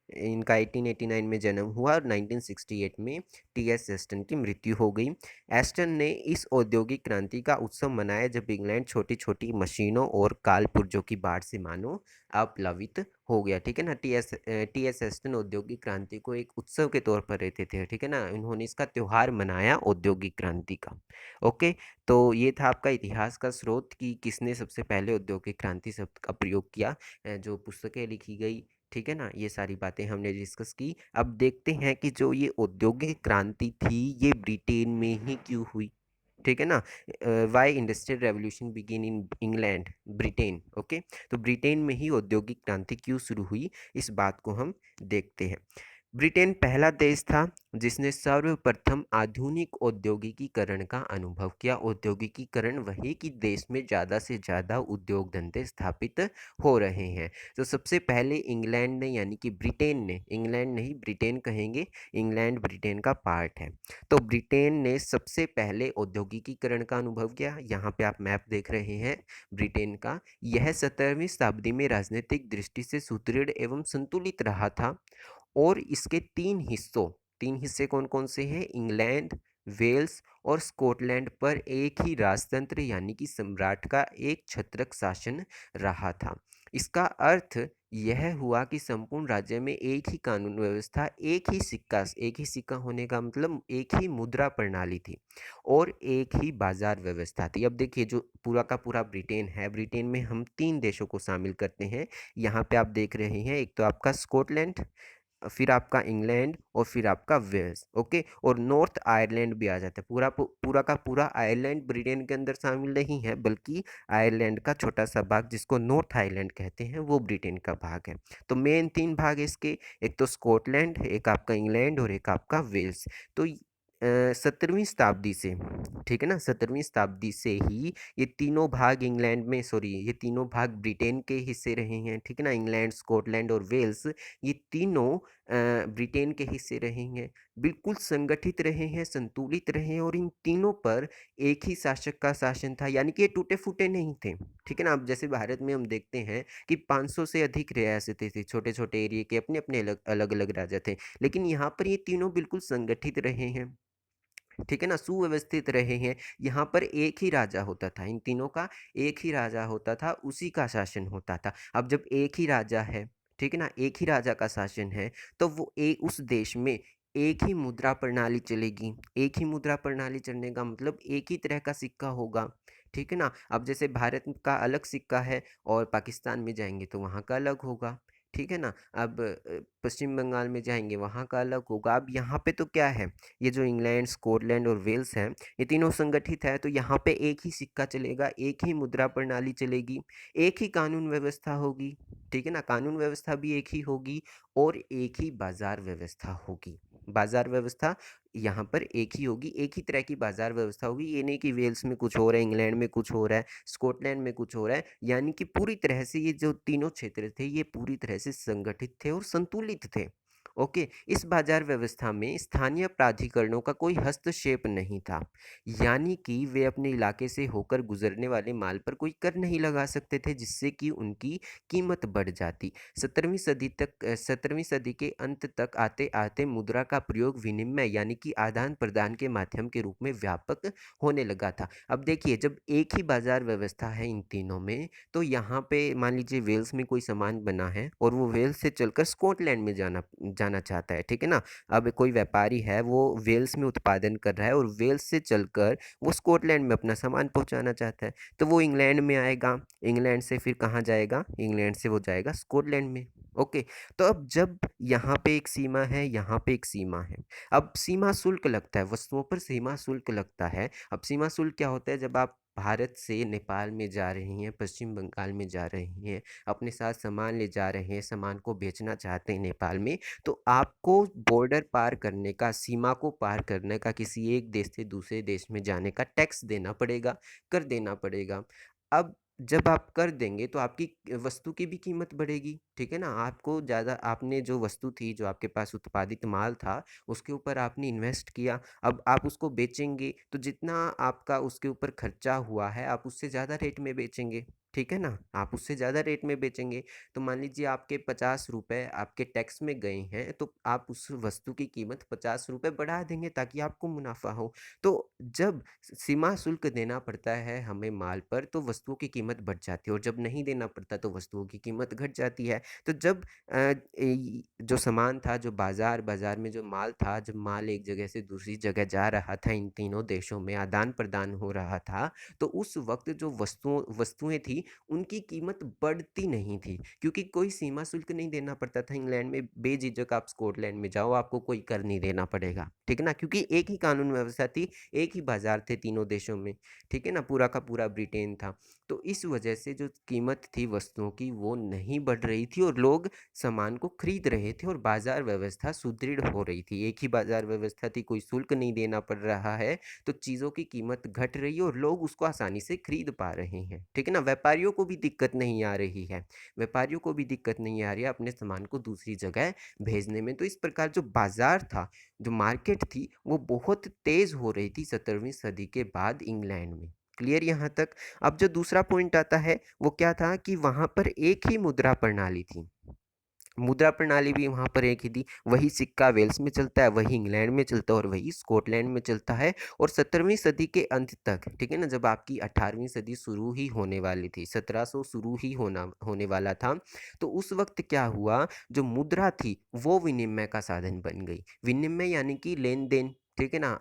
[SPEAKER 1] इनका 1889 में जन्म हुआ और 1968 में टी.एस. एस्टन की मृत्यु हो गई। एस्टन ने इस औद्योगिक क्रांति का उत्सव मनाया जब इंग्लैंड छोटी छोटी मशीनों और काल पुर्जों की बाढ़ से मानो अप्लावित हो गया, ठीक है ना। टी.एस. एस्टन औद्योगिक क्रांति को एक उत्सव के तौर पर रहते थे, ठीक है ना, उन्होंने इसका त्यौहार मनाया औद्योगिक क्रांति का। ओके। तो ये था आपका इतिहास का स्रोत कि किसने सबसे पहले औद्योगिक क्रांति शब्द का प्रयोग किया, जो पुस्तकें लिखी गई, ठीक है ना, ये सारी बातें हमने डिस्कस की। अब देखते हैं कि जो ये औद्योगिक क्रांति थी, ये ब्रिटेन में ही क्यों हुई, ठीक है ना। Why industrial revolution begin in England, Britain. Okay. तो ब्रिटेन में ही औद्योगिक क्रांति क्यों शुरू हुई, इस बात को हम देखते हैं। ब्रिटेन पहला देश था जिसने सर्वप्रथम आधुनिक औद्योगिकीकरण का अनुभव किया। औद्योगिकीकरण वही कि देश में ज़्यादा से ज़्यादा उद्योग धंधे स्थापित हो रहे हैं। तो सबसे पहले इंग्लैंड ने, यानी कि ब्रिटेन ने, इंग्लैंड नहीं ब्रिटेन कहेंगे, इंग्लैंड ब्रिटेन का पार्ट है। तो ब्रिटेन ने सबसे पहले औद्योगिकीकरण का अनुभव किया। यहाँ पे आप मैप देख रहे हैं ब्रिटेन का। यह 17वीं शताब्दी में राजनीतिक दृष्टि से सुदृढ़ एवं संतुलित रहा था। और इसके तीन हिस्से कौन कौन से हैं, इंग्लैंड, वेल्स और स्कॉटलैंड पर एक ही राजतंत्र यानी कि सम्राट का एक छत्रक शासन रहा था। इसका अर्थ यह हुआ कि संपूर्ण राज्य में एक ही कानून व्यवस्था, एक ही सिक्का होने का मतलब एक ही मुद्रा प्रणाली थी और एक ही बाजार व्यवस्था थी। अब देखिए जो पूरा का पूरा ब्रिटेन है, ब्रिटेन में हम 3 देशों को शामिल करते हैं। यहाँ पे आप देख रहे हैं, एक तो आपका स्कॉटलैंड, फिर आपका इंग्लैंड और फिर आपका वेल्स, ओके, और नॉर्थ आयरलैंड भी आ जाता है। पूरा का पूरा आयरलैंड ब्रिटेन के अंदर शामिल नहीं है, बल्कि आयरलैंड का छोटा सा भाग जिसको नॉर्थ आयरलैंड कहते हैं वो ब्रिटेन का भाग है। तो मेन 3 भाग है इसके, एक तो स्कॉटलैंड, एक आपका इंग्लैंड और एक आपका वेल्स। तो 17वीं शताब्दी से, ठीक है ना, 17वीं शताब्दी से ही ये तीनों भाग इंग्लैंड में, सॉरी, ये तीनों भाग ब्रिटेन के हिस्से रहे हैं, ठीक है ना। इंग्लैंड, स्कॉटलैंड और वेल्स ये तीनों ब्रिटेन के हिस्से रहे हैं, बिल्कुल संगठित रहे हैं, संतुलित रहे हैं, और इन तीनों पर एक ही शासक का शासन था, यानी कि ये टूटे फूटे नहीं थे, ठीक है ना। अब जैसे भारत में हम देखते हैं कि 500 से अधिक रियासतें थी, छोटे छोटे एरिया के अपने अपने अलग अलग राजा थे, लेकिन यहाँ पर ये तीनों बिल्कुल संगठित रहे हैं, ठीक है ना, सुव्यवस्थित रहे हैं। यहाँ पर एक ही राजा होता था, इन तीनों का एक ही राजा होता था, उसी का शासन होता था। अब जब एक ही राजा है, ठीक है ना, एक ही राजा का शासन है, तो वो एक उस देश में एक ही मुद्रा प्रणाली चलेगी। एक ही मुद्रा प्रणाली चलने का मतलब एक ही तरह का सिक्का होगा, ठीक है ना। अब जैसे भारत का अलग सिक्का है और पाकिस्तान में जाएंगे तो वहाँ का अलग होगा, ठीक है ना। अब पश्चिम बंगाल में जाएंगे वहाँ का अलग होगा। अब यहाँ पे तो क्या है, ये जो इंग्लैंड, स्कॉटलैंड और वेल्स हैं, ये तीनों संगठित है, तो यहाँ पे एक ही सिक्का चलेगा, एक ही मुद्रा प्रणाली चलेगी, एक ही कानून व्यवस्था होगी, ठीक है ना, कानून व्यवस्था भी एक ही होगी, और एक ही बाजार व्यवस्था होगी। बाजार व्यवस्था यहाँ पर एक ही होगी, एक ही तरह की बाजार व्यवस्था होगी। ये नहीं कि वेल्स में कुछ हो रहा है, इंग्लैंड में कुछ हो रहा है, स्कॉटलैंड में कुछ हो रहा है, यानी कि पूरी तरह से ये जो तीनों क्षेत्र थे ये पूरी तरह से संगठित थे और संतुलित थे, ओके। इस बाजार व्यवस्था में स्थानीय प्राधिकरणों का कोई हस्तक्षेप नहीं था, यानी कि वे अपने इलाके से होकर गुजरने वाले माल पर कोई कर नहीं लगा सकते थे, जिससे कि उनकी कीमत बढ़ जाती। 17वीं सदी के अंत तक आते आते मुद्रा का प्रयोग विनिमय यानी कि आदान प्रदान के माध्यम के रूप में व्यापक होने लगा था। अब देखिए जब एक ही बाजार व्यवस्था है इन तीनों में, तो यहाँ पे मान लीजिए वेल्स में कोई सामान बना है और वो वेल्स से चलकर स्कॉटलैंड में जाना चाहता है, ठीक है ना। अब कोई व्यापारी है, वो वेल्स में उत्पादन कर रहा है और वेल्स से चलकर वो स्कॉटलैंड में अपना सामान पहुंचाना चाहता है, तो वो इंग्लैंड में आएगा, इंग्लैंड से फिर कहाँ जाएगा, इंग्लैंड से वो जाएगा स्कॉटलैंड में, ओके। तो अब जब यहाँ पे एक सीमा है, यहाँ पे एक सीमा है, अब सीमा शुल्क लगता है, वस्तुओं पर सीमा शुल्क लगता है। अब सीमा शुल्क क्या होता है, जब आप भारत से नेपाल में जा रहे हैं, पश्चिम बंगाल में जा रहे हैं, अपने साथ सामान ले जा रहे हैं, सामान को बेचना चाहते हैं नेपाल में, तो आपको बॉर्डर पार करने का, सीमा को पार करने का, किसी एक देश से दूसरे देश में जाने का टैक्स देना पड़ेगा, कर देना पड़ेगा। अब जब आप कर देंगे तो आपकी वस्तु की भी कीमत बढ़ेगी, ठीक है ना। आपको ज़्यादा, आपने जो वस्तु थी, जो आपके पास उत्पादित माल था, उसके ऊपर आपने इन्वेस्ट किया, अब आप उसको बेचेंगे तो जितना आपका उसके ऊपर खर्चा हुआ है आप उससे ज़्यादा रेट में बेचेंगे, ठीक है ना, आप उससे ज़्यादा रेट में बेचेंगे। तो मान लीजिए आपके 50 रुपये आपके टैक्स में गए हैं, तो आप उस वस्तु की कीमत 50 रुपये बढ़ा देंगे ताकि आपको मुनाफा हो। तो जब सीमा शुल्क देना पड़ता है हमें माल पर, तो वस्तुओं की कीमत बढ़ जाती है, और जब नहीं देना पड़ता तो वस्तुओं की कीमत घट जाती है। तो जब जो सामान था, जो बाजार में जो माल था, जब माल एक जगह से दूसरी जगह जा रहा था, इन तीनों देशों में आदान प्रदान हो रहा था, तो उस वक्त जो वस्तुएं थी उनकी कीमत बढ़ती नहीं थी, क्योंकि कोई सीमा शुल्क नहीं देना पड़ता था। इंग्लैंड में बेझिझक आप स्कॉटलैंड में जाओ, आपको कोई कर नहीं देना पड़ेगा, ठीक है ना, क्योंकि एक ही कानून व्यवस्था थी, एक ही बाजार थे तीनों देशों में, ठीक है ना, पूरा का पूरा ब्रिटेन था। तो इस वजह से जो कीमत थी वस्तुओं की वो नहीं बढ़ रही थी, और लोग सामान को खरीद रहे थे, और बाजार व्यवस्था सुदृढ़ हो रही थी। एक ही बाजार व्यवस्था थी, कोई शुल्क नहीं देना पड़ रहा है, तो चीज़ों की कीमत घट रही है और लोग उसको आसानी से खरीद पा रहे हैं, ठीक है ना। व्यापारियों को भी दिक्कत नहीं आ रही है, व्यापारियों को भी दिक्कत नहीं आ रही है अपने सामान को दूसरी जगह भेजने में। तो इस प्रकार जो बाजार था, जो मार्केट थी, वो बहुत तेज हो रही थी 17वीं सदी के बाद इंग्लैंड में। क्लियर यहाँ तक। अब जो दूसरा पॉइंट आता है वो क्या था कि वहाँ पर एक ही मुद्रा प्रणाली थी, मुद्रा प्रणाली भी वहाँ पर एक ही थी। वही सिक्का वेल्स में चलता है, वही इंग्लैंड में चलता है और वही स्कॉटलैंड में चलता है। और 17वीं सदी के अंत तक, ठीक है ना, जब आपकी 18वीं सदी शुरू ही होने वाली थी, 1700 शुरू ही होने वाला था, तो उस वक्त क्या हुआ, जो मुद्रा थी वो विनिमय का साधन बन गई। विनिमय यानी कि लेन देन, ठीक है ना।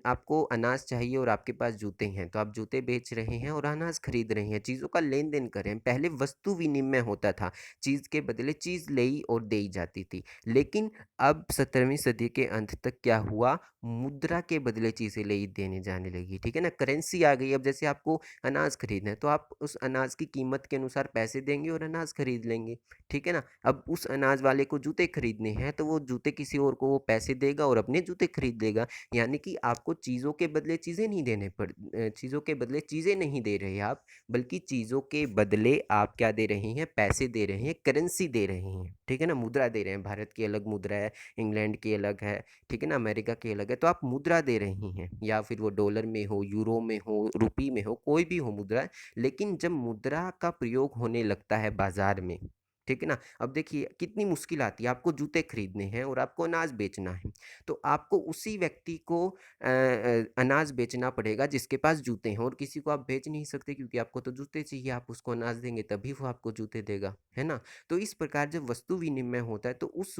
[SPEAKER 1] आपको अनाज चाहिए और आपके पास जूते हैं, तो आप जूते बेच रहे हैं और अनाज खरीद रहे हैं, चीज़ों का लेन देन कर रहे हैं। पहले वस्तु विनिमय होता था, चीज़ के बदले चीज़ ली और दी जाती थी। लेकिन अब 17वीं सदी के अंत तक क्या हुआ, मुद्रा के बदले चीज़ें ली देने जाने लगी, ठीक है ना। करेंसी आ गई। अब जैसे आपको अनाज खरीदना है तो आप उस अनाज की कीमत के अनुसार पैसे देंगे और अनाज खरीद लेंगे, ठीक है ना। अब उस अनाज वाले को जूते खरीदने हैं तो वो जूते किसी और को वो पैसे देगा और अपने जूते खरीद लेगा। यानी कि आपको चीज़ों के बदले चीज़ें नहीं चीज़ों के बदले चीज़ें नहीं दे रहे आप, बल्कि चीज़ों के बदले आप क्या दे रहे हैं, पैसे दे रहे हैं, करेंसी दे रहे हैं, ठीक है ना, मुद्रा दे रहे हैं। भारत की अलग मुद्रा है, इंग्लैंड की अलग है, ठीक है ना, अमेरिका की अलग है। तो आप मुद्रा दे रहे हैं, या फिर वो डॉलर में हो, यूरो में हो, रुपी में हो, कोई भी हो मुद्रा। लेकिन जब मुद्रा का प्रयोग होने लगता है बाजार में, ठीक है ना, अब देखिए कितनी मुश्किल आती है। आपको जूते खरीदने हैं और आपको अनाज बेचना है, तो आपको उसी व्यक्ति को अनाज बेचना पड़ेगा जिसके पास जूते हैं, और किसी को आप बेच नहीं सकते क्योंकि आपको तो जूते चाहिए। आप उसको अनाज देंगे तभी वो आपको जूते देगा, है ना। तो इस प्रकार जब वस्तु विनिमय होता है तो उस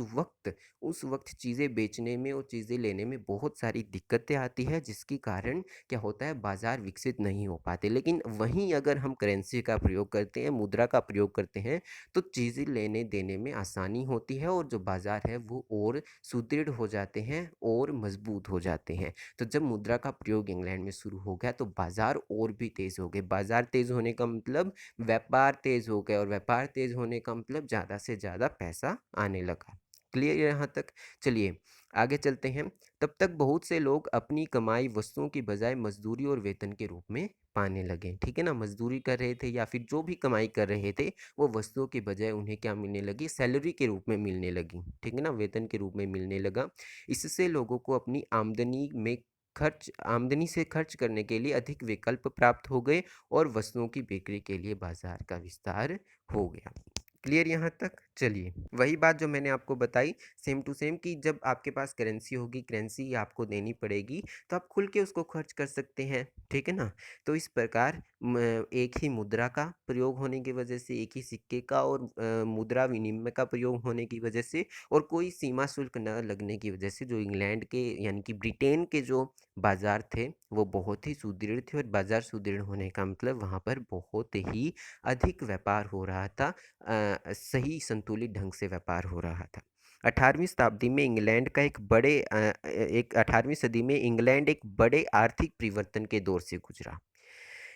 [SPEAKER 1] वक्त चीज़ें बेचने में और चीज़ें लेने में बहुत सारी दिक्कतें आती है, जिसके कारण क्या होता है, बाजार विकसित नहीं हो पाते। लेकिन वहीं अगर हम करेंसी का प्रयोग करते हैं, मुद्रा का प्रयोग करते हैं, तो चीज़ें लेने देने में आसानी होती है और जो बाजार है वो और सुदृढ़ हो जाते हैं और मजबूत हो जाते हैं। तो जब मुद्रा का प्रयोग इंग्लैंड में शुरू हो गया तो बाजार और भी तेज़ हो गए। बाजार तेज़ होने का मतलब व्यापार तेज़ हो गया, और व्यापार तेज़ होने का मतलब ज़्यादा से ज़्यादा पैसा आने लगा। क्लियर है यहाँ तक? चलिए आगे चलते हैं। तब तक बहुत से लोग अपनी कमाई वस्तुओं की बजाय मजदूरी और वेतन के रूप में पाने लगे, ठीक है ना। मजदूरी कर रहे थे या फिर जो भी कमाई कर रहे थे, वो वस्तुओं की बजाय उन्हें क्या मिलने लगी, सैलरी के रूप में मिलने लगी, ठीक है ना, वेतन के रूप में मिलने लगा। इससे लोगों को अपनी आमदनी से खर्च करने के लिए अधिक विकल्प प्राप्त हो गए और वस्तुओं की बिक्री के लिए बाजार का विस्तार हो गया। क्लियर यहाँ तक? चलिए वही बात जो मैंने आपको बताई, सेम टू सेम, कि जब आपके पास करेंसी होगी, करेंसी आपको देनी पड़ेगी, तो आप खुल के उसको खर्च कर सकते हैं, ठीक है ना। तो इस प्रकार एक ही मुद्रा का प्रयोग होने की वजह से, एक ही सिक्के का और मुद्रा विनिमय का प्रयोग होने की वजह से, और कोई सीमा शुल्क न लगने की वजह से, जो इंग्लैंड के यानी कि ब्रिटेन के जो बाजार थे वो बहुत ही सुदृढ़ थे। और बाजार सुदृढ़ होने का मतलब वहाँ पर बहुत ही अधिक व्यापार हो रहा था, सही संतुलित ढंग से व्यापार हो रहा था। 18वीं शताब्दी में इंग्लैंड का एक 18वीं सदी में इंग्लैंड एक बड़े आर्थिक परिवर्तन के दौर से गुजरा,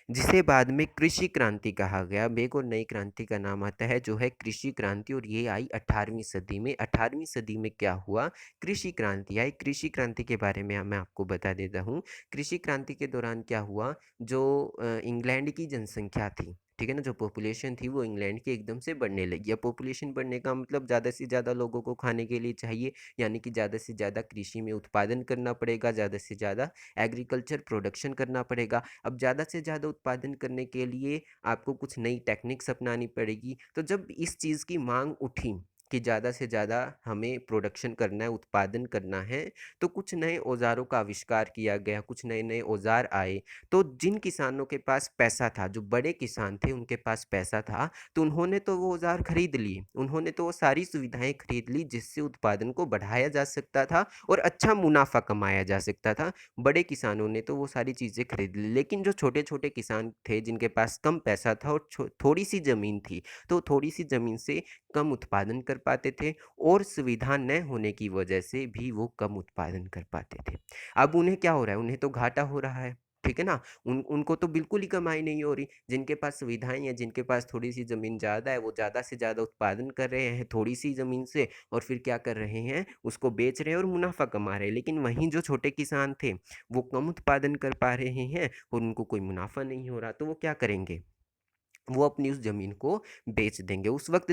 [SPEAKER 1] जिसे बाद में कृषि क्रांति कहा गया। अब एक और नई क्रांति का नाम आता है जो है कृषि क्रांति, और ये आई 18वीं सदी में। 18वीं सदी में क्या हुआ, कृषि क्रांति आई। कृषि क्रांति के बारे में मैं आपको बता देता हूँ। कृषि क्रांति के दौरान क्या हुआ, जो इंग्लैंड की जनसंख्या थी, ठीक है ना, जो पॉपुलेशन थी वो इंग्लैंड की एकदम से बढ़ने लगी। अब पॉपुलेशन बढ़ने का मतलब ज़्यादा से ज़्यादा लोगों को खाने के लिए चाहिए, यानी कि ज़्यादा से ज़्यादा कृषि में उत्पादन करना पड़ेगा, ज़्यादा से ज़्यादा एग्रीकल्चर प्रोडक्शन करना पड़ेगा। अब ज़्यादा से ज़्यादा उत्पादन करने के लिए आपको कुछ नई टेक्निक्स अपनानी पड़ेगी। तो जब इस चीज़ की मांग उठी कि ज़्यादा से ज़्यादा हमें प्रोडक्शन करना है, उत्पादन करना है, तो कुछ नए औज़ारों का आविष्कार किया गया, कुछ नए नए औज़ार आए। तो जिन किसानों के पास पैसा था, जो बड़े किसान थे उनके पास पैसा था, तो उन्होंने तो वो औज़ार खरीद लिए, उन्होंने तो वो सारी सुविधाएं खरीद ली जिससे उत्पादन को बढ़ाया जा सकता था और अच्छा मुनाफा कमाया जा सकता था। बड़े किसानों ने तो वो सारी चीज़ें खरीद ली। लेकिन जो छोटे छोटे किसान थे जिनके पास कम पैसा था और थोड़ी सी ज़मीन थी, तो थोड़ी सी ज़मीन से कम उत्पादन कर पाते थे, और सुविधा न होने की वजह से भी वो कम उत्पादन कर पाते थे। अब उन्हें क्या हो रहा है, उन्हें तो घाटा हो रहा है, ठीक है ना। उनको तो बिल्कुल ही कमाई नहीं हो रही। जिनके पास सुविधाएं हैं, जिनके पास थोड़ी सी ज़मीन ज़्यादा है, वो ज़्यादा से ज़्यादा उत्पादन कर रहे हैं थोड़ी सी ज़मीन से, और फिर क्या कर रहे हैं, उसको बेच रहे हैं और मुनाफा कमा रहे हैं। लेकिन वहीं जो छोटे किसान थे वो कम उत्पादन कर पा रहे हैं और उनको कोई मुनाफा नहीं हो रहा, तो वो क्या करेंगे, वो अपनी उस ज़मीन को बेच देंगे। उस वक़्त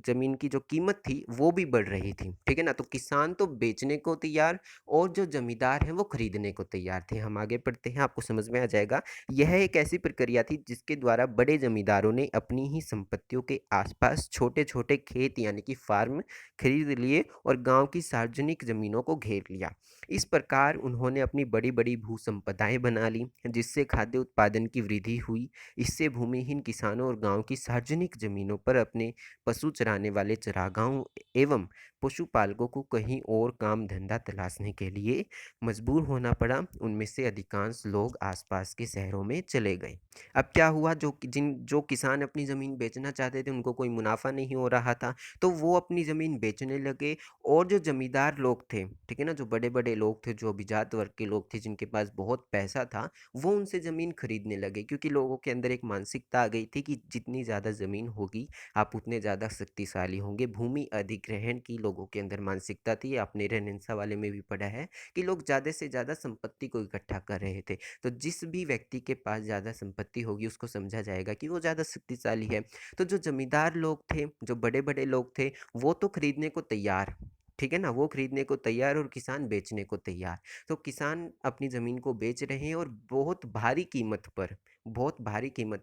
[SPEAKER 1] ज़मीन की जो कीमत थी वो भी बढ़ रही थी, ठीक है ना? तो किसान तो बेचने को तैयार और जो ज़मींदार हैं वो खरीदने को तैयार थे। हम आगे बढ़ते हैं, आपको समझ में आ जाएगा। यह एक ऐसी प्रक्रिया थी जिसके द्वारा बड़े ज़मींदारों ने अपनी ही संपत्तियों के आस-पास छोटे-छोटे खेत यानी कि फ़ार्म खरीद लिए और गाँव की सार्वजनिक ज़मीनों को घेर लिया। इस प्रकार उन्होंने अपनी बड़ी-बड़ी भू-संपदाएँ बना लीं, जिससे खाद्य उत्पादन की वृद्धि हुई। इससे भूमिहीन किसानों और गाँव की सार्वजनिक ज़मीनों पर अपने पशु चराने वाले चरागाहों एवं पशुपालकों को कहीं और काम-धंधा तलाशने के लिए मजबूर होना पड़ा। उनमें से अधिकांश लोग आसपास के शहरों में चले गए। अब क्या हुआ, जो किसान अपनी ज़मीन बेचना चाहते थे, उनको कोई मुनाफ़ा नहीं हो रहा था, तो वो अपनी ज़मीन बेचने लगे और जो ज़मींदार लोग थे, ठीक है ना? जो बड़े-बड़े लोग थे, जो अभिजात वर्ग के लोग थे, जिनके पास बहुत पैसा था, वो उनसे ज़मीन खरीदने लगे क्योंकि लोगों के अंदर एक मानसिकता आ गई थी कि जितनी ज़्यादा ज़मीन होगी आप उतने ज़्यादा शक्तिशाली होंगे। भूमि अधिग्रहण की लोगों के अंदर मानसिकता थी। आपने रेनेसां वाले में भी पढ़ा है कि लोग ज़्यादा से ज़्यादा संपत्ति को इकट्ठा कर रहे थे। तो जिस भी व्यक्ति के पास ज़्यादा संपत्ति होगी उसको समझा जाएगा कि वो ज़्यादा शक्तिशाली है। तो जो जमींदार लोग थे, जो बड़े बड़े लोग थे, वो तो खरीदने को तैयार, ठीक है ना? वो खरीदने को तैयार और किसान बेचने को तैयार। तो किसान अपनी ज़मीन को बेच रहे हैं और बहुत भारी कीमत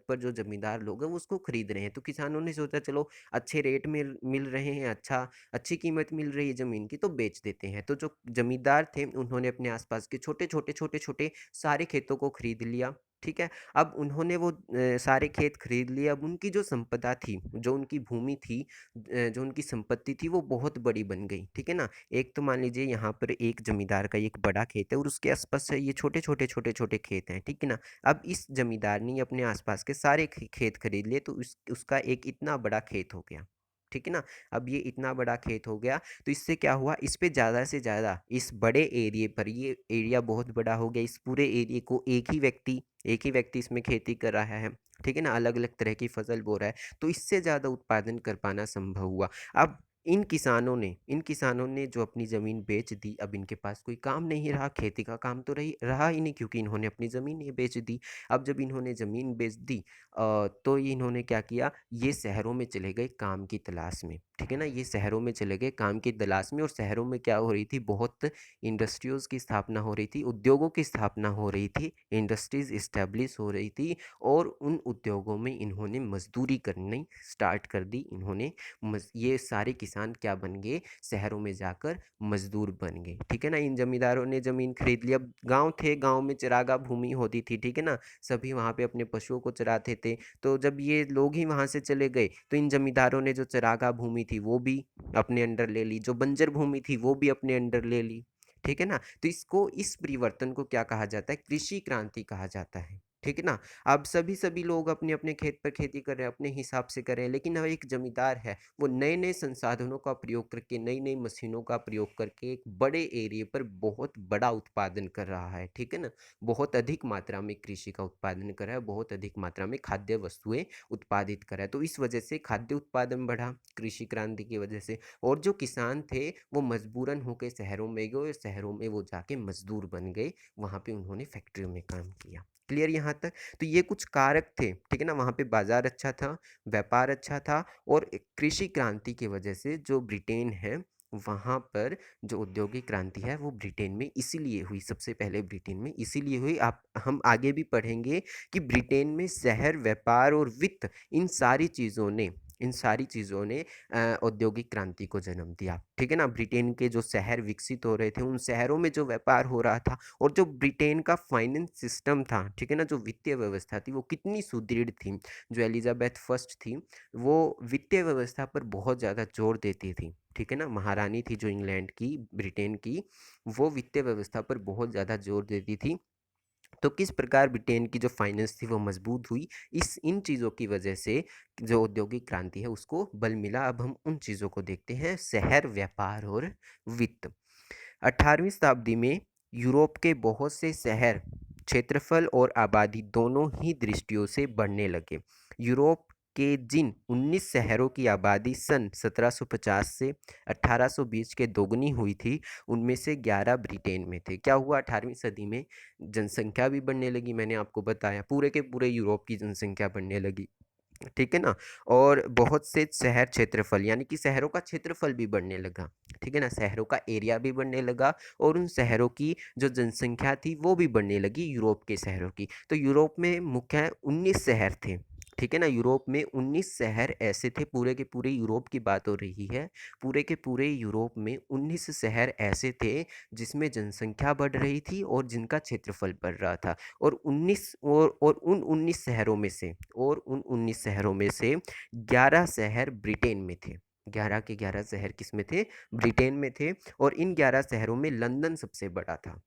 [SPEAKER 1] पर जो ज़मींदार लोग हैं वो उसको खरीद रहे हैं। तो किसानों ने सोचा चलो अच्छे रेट में मिल रहे हैं, अच्छी कीमत मिल रही है ज़मीन की तो बेच देते हैं। तो जो ज़मींदार थे उन्होंने अपने आस-पास के छोटे-छोटे सारे खेतों को खरीद लिया, ठीक है? अब उन्होंने वो सारे खेत खरीद लिए। अब उनकी जो संपदा थी, जो उनकी भूमि थी, जो उनकी संपत्ति थी वो बहुत बड़ी बन गई, ठीक है ना? एक तो मान लीजिए यहाँ पर एक ज़मींदार का एक बड़ा खेत है और उसके आस-पास से ये छोटे-छोटे खेत हैं, ठीक है ना? अब इस ज़मींदार ने अपने आस-पास के सारे खेत खरीद लिए तो उसका एक इतना बड़ा खेत हो गया, ठीक है ना? अब ये इतना बड़ा खेत हो गया तो इससे क्या हुआ, इस पे ज़्यादा से ज़्यादा इस बड़े एरिए पर, ये एरिया बहुत बड़ा हो गया, इस पूरे एरिए को एक ही व्यक्ति इसमें खेती कर रहा है, ठीक है ना? अलग-अलग तरह की फसल बो रहा है, तो इससे ज़्यादा उत्पादन कर पाना संभव हुआ। अब इन किसानों ने जो अपनी ज़मीन बेच दी, अब इनके पास कोई काम नहीं रहा, खेती का काम तो रहा ही नहीं क्योंकि इन्होंने अपनी ज़मीन ही बेच दी। अब जब इन्होंने ज़मीन बेच दी तो ये इन्होंने क्या किया, ये शहरों में चले गए काम की तलाश में, ठीक है ना? ये शहरों में चले गए काम की तलाश में और शहरों में क्या हो रही थी, बहुत इंडस्ट्रीज़ की स्थापना हो रही थी, उद्योगों की स्थापना हो रही थी, इंडस्ट्रीज़ इस्टेब्लिश हो रही थी और उन उद्योगों में इन्होंने मज़दूरी करनी स्टार्ट कर दी। ये सारे किसान क्या बन गए, शहरों में जाकर मजदूर बन गए, ठीक है ना? इन जमींदारों ने ज़मीन खरीद लिया। अब गाँव में चरागाह भूमि होती थी, ठीक है ना? सभी वहाँ पे अपने पशुओं को चराते थे। तो जब ये लोग ही वहाँ से चले गए तो इन जमींदारों ने जो चरागाह भूमि थी वो भी अपने अंडर ले ली, जो बंजर भूमि थी वो भी अपने अंडर ले ली, ठीक है ना? तो इस परिवर्तन को क्या कहा जाता है, कृषि क्रांति कहा जाता है, ठीक है ना? अब सभी लोग अपने अपने खेत पर खेती कर रहे हैं, अपने हिसाब से कर रहे हैं, लेकिन अब एक जमींदार है, वो नए नए संसाधनों का प्रयोग करके, नई नई मशीनों का प्रयोग करके एक बड़े एरिया पर बहुत बड़ा उत्पादन कर रहा है, ठीक है ना? बहुत अधिक मात्रा में कृषि का उत्पादन कर रहा है, बहुत अधिक मात्रा में खाद्य वस्तुएं उत्पादित कर रहा है। तो इस वजह से खाद्य उत्पादन बढ़ा कृषि क्रांति की वजह से, और जो किसान थे वो मजबूरन होकर शहरों में गए और शहरों में वो जाके मजदूर बन गए, वहाँ पे उन्होंने फैक्ट्रियों में काम किया। क्लियर यहाँ तक? तो ये कुछ कारक थे, ठीक है ना? वहाँ पे बाजार अच्छा था, व्यापार अच्छा था और कृषि क्रांति की वजह से जो ब्रिटेन है, वहाँ पर जो औद्योगिक क्रांति है वो ब्रिटेन में इसीलिए हुई, सबसे पहले ब्रिटेन में इसीलिए हुई। आप हम आगे भी पढ़ेंगे कि ब्रिटेन में शहर, व्यापार और वित्त, इन सारी चीज़ों ने औद्योगिक क्रांति को जन्म दिया, ठीक है ना? ब्रिटेन के जो शहर विकसित हो रहे थे, उन शहरों में जो व्यापार हो रहा था और जो ब्रिटेन का फाइनेंस सिस्टम था, ठीक है ना? जो वित्तीय व्यवस्था थी वो कितनी सुदृढ़ थी। जो एलिजाबेथ फर्स्ट थी वो वित्तीय व्यवस्था पर बहुत ज़्यादा जोर देती थी, ठीक है ना? महारानी थी जो इंग्लैंड की, ब्रिटेन की, वो वित्तीय व्यवस्था पर बहुत ज़्यादा जोर देती थी। तो किस प्रकार ब्रिटेन की जो फाइनेंस थी वो मजबूत हुई, इन चीज़ों की वजह से जो औद्योगिक क्रांति है उसको बल मिला। अब हम उन चीज़ों को देखते हैं, शहर, व्यापार और वित्त। 18वीं शताब्दी में यूरोप के बहुत से शहर क्षेत्रफल और आबादी दोनों ही दृष्टियों से बढ़ने लगे। यूरोप के जिन 19 शहरों की आबादी सन 1750 से 1820 के दोगुनी हुई थी, उनमें से 11 ब्रिटेन में थे। क्या हुआ 18वीं सदी में जनसंख्या भी बढ़ने लगी, मैंने आपको बताया पूरे के पूरे यूरोप की जनसंख्या बढ़ने लगी, ठीक है ना। और बहुत से शहर क्षेत्रफल यानी कि शहरों का क्षेत्रफल भी बढ़ने लगा, ठीक है ना, शहरों का एरिया भी बढ़ने लगा और उन शहरों की जो जनसंख्या थी वो भी बढ़ने लगी यूरोप के शहरों की। तो यूरोप में मुख्य 19 शहर थे, ठीक है ना, यूरोप में 19 शहर ऐसे थे, पूरे के पूरे यूरोप की बात हो रही है, पूरे के पूरे यूरोप में 19 शहर ऐसे थे जिसमें जनसंख्या बढ़ रही थी और जिनका क्षेत्रफल बढ़ रहा था। और 19 और उन 19 शहरों में से 11 शहर ब्रिटेन में थे। 11 के 11 शहर किस में थे? ब्रिटेन में थे। और इन 11 शहरों में लंदन सबसे बड़ा था,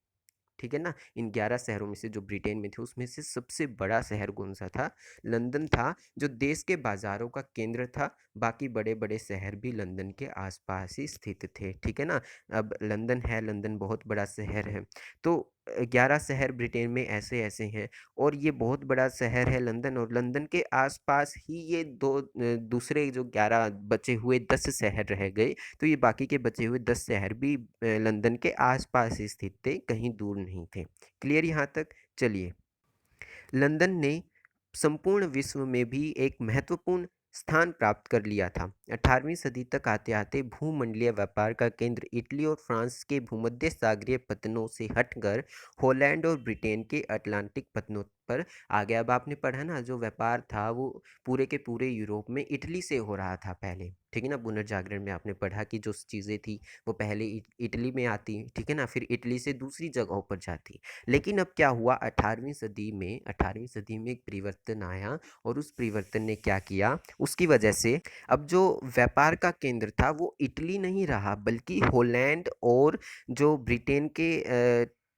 [SPEAKER 1] ठीक है ना। इन 11 शहरों में से जो ब्रिटेन में थे उसमें से सबसे बड़ा शहर कौन सा था? लंदन था, जो देश के बाजारों का केंद्र था। बाकी बड़े बड़े शहर भी लंदन के आसपास ही स्थित थे, ठीक है ना। अब लंदन है, लंदन बहुत बड़ा शहर है। तो 11 शहर ब्रिटेन में ऐसे ऐसे हैं और ये बहुत बड़ा शहर है लंदन, और लंदन के आसपास ही ये दूसरे जो 11 बचे हुए 10 शहर रह गए। तो ये बाकी के बचे हुए 10 शहर भी लंदन के आसपास ही स्थित थे, कहीं दूर नहीं थे। क्लियर यहाँ तक? चलिए, लंदन ने संपूर्ण विश्व में भी एक महत्वपूर्ण स्थान प्राप्त कर लिया था। 18वीं सदी तक आते आते भूमंडलीय व्यापार का केंद्र इटली और फ्रांस के भूमध्य सागरीय पत्तनों से हटकर हॉलैंड और ब्रिटेन के अटलांटिक पत्तनों पर आ गया। अब आपने पढ़ा ना, जो व्यापार था वो पूरे के पूरे यूरोप में इटली से हो रहा था पहले, ठीक है ना। पुनर्जागरण में आपने पढ़ा कि जो चीज़ें थी वो पहले इटली में आती, ठीक है ना, फिर इटली से दूसरी जगहों पर जाती। लेकिन अब क्या हुआ, 18वीं सदी में एक परिवर्तन आया, और उस परिवर्तन ने क्या किया, उसकी वजह से अब जो व्यापार का केंद्र था वो इटली नहीं रहा, बल्कि हॉलैंड और जो ब्रिटेन के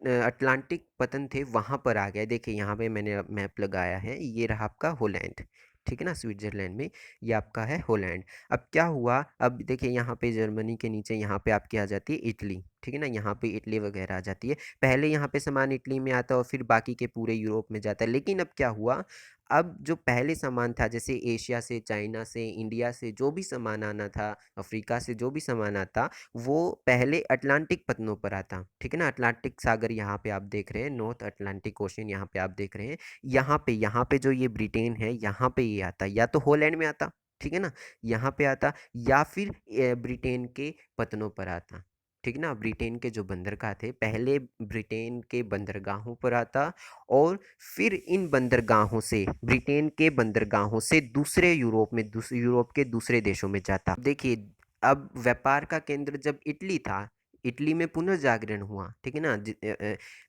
[SPEAKER 1] अटलांटिक पतन थे वहाँ पर आ गया। देखिए यहाँ पे मैंने मैप लगाया है, ये रहा आपका हॉलैंड, ठीक है ना, स्विट्जरलैंड में ये आपका है हॉलैंड। अब क्या हुआ, अब देखिए यहाँ पे जर्मनी के नीचे यहाँ पे आपकी आ जाती है इटली, ठीक है ना, यहाँ पे इटली वगैरह आ जाती है। पहले यहाँ पे सामान इटली में आता है और फिर बाकी के पूरे यूरोप में जाता है। लेकिन अब क्या हुआ, अब जो पहले सामान था, जैसे एशिया से, चाइना से, इंडिया से जो भी सामान आना था, अफ्रीका से जो भी सामान आता, वो पहले अटलांटिक पत्तनों पर आता, ठीक है ना। अटलांटिक सागर यहाँ पे आप देख रहे हैं, नॉर्थ अटलांटिक ओशन यहाँ पे आप देख रहे हैं। यहाँ पे जो ये ब्रिटेन है यहाँ पे ये आता, या तो हॉलैंड में आता, ठीक है ना, यहाँ पे आता, या फिर ब्रिटेन के पत्तनों पर आता, ठीक है ना। ब्रिटेन के जो बंदरगाह थे पहले ब्रिटेन के बंदरगाहों पर आता, और फिर इन बंदरगाहों से, ब्रिटेन के बंदरगाहों से दूसरे यूरोप के दूसरे देशों में जाता। देखिए, अब व्यापार का केंद्र जब इटली था, इटली में पुनर्जागरण हुआ, ठीक है ना।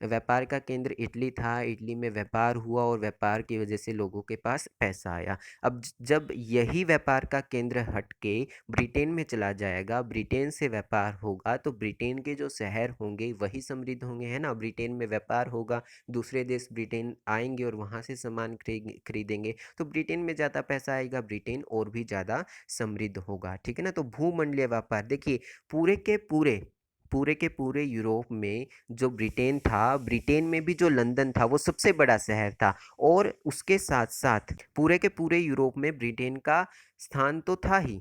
[SPEAKER 1] व्यापार का केंद्र इटली था, इटली में व्यापार हुआ और व्यापार की वजह से लोगों के पास पैसा आया। अब जब यही व्यापार का केंद्र हट के ब्रिटेन में चला जाएगा, ब्रिटेन से व्यापार होगा, तो ब्रिटेन के जो शहर होंगे वही समृद्ध होंगे, है ना। ब्रिटेन में व्यापार होगा, दूसरे देश ब्रिटेन आएंगे और वहाँ से सामान खरीदेंगे, तो ब्रिटेन में ज़्यादा पैसा आएगा, ब्रिटेन और भी ज़्यादा समृद्ध होगा, ठीक है ना। तो भूमंडलीय व्यापार, देखिए पूरे के पूरे यूरोप में जो ब्रिटेन था, ब्रिटेन में भी जो लंदन था वो सबसे बड़ा शहर था, और उसके साथ साथ पूरे के पूरे यूरोप में ब्रिटेन का स्थान तो था ही।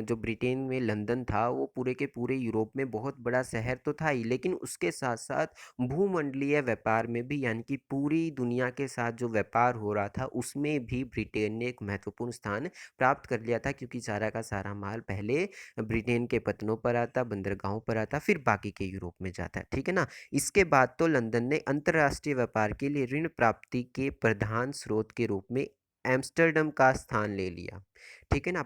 [SPEAKER 1] जो ब्रिटेन में लंदन था वो पूरे के पूरे यूरोप में बहुत बड़ा शहर तो था ही, लेकिन उसके साथ साथ भूमंडलीय व्यापार में भी, यानी कि पूरी दुनिया के साथ जो व्यापार हो रहा था उसमें भी ब्रिटेन ने एक महत्वपूर्ण स्थान प्राप्त कर लिया था, क्योंकि सारा का सारा माल पहले ब्रिटेन के पत्तनों पर आता, बंदरगाहों पर आता, फिर बाकी के यूरोप में जाता है, ठीक है ना। इसके बाद तो लंदन ने अंतर्राष्ट्रीय व्यापार के लिए ऋण प्राप्ति के प्रधान स्रोत के रूप में एम्स्टर्डम का स्थान ले लिया, ठीक है ना।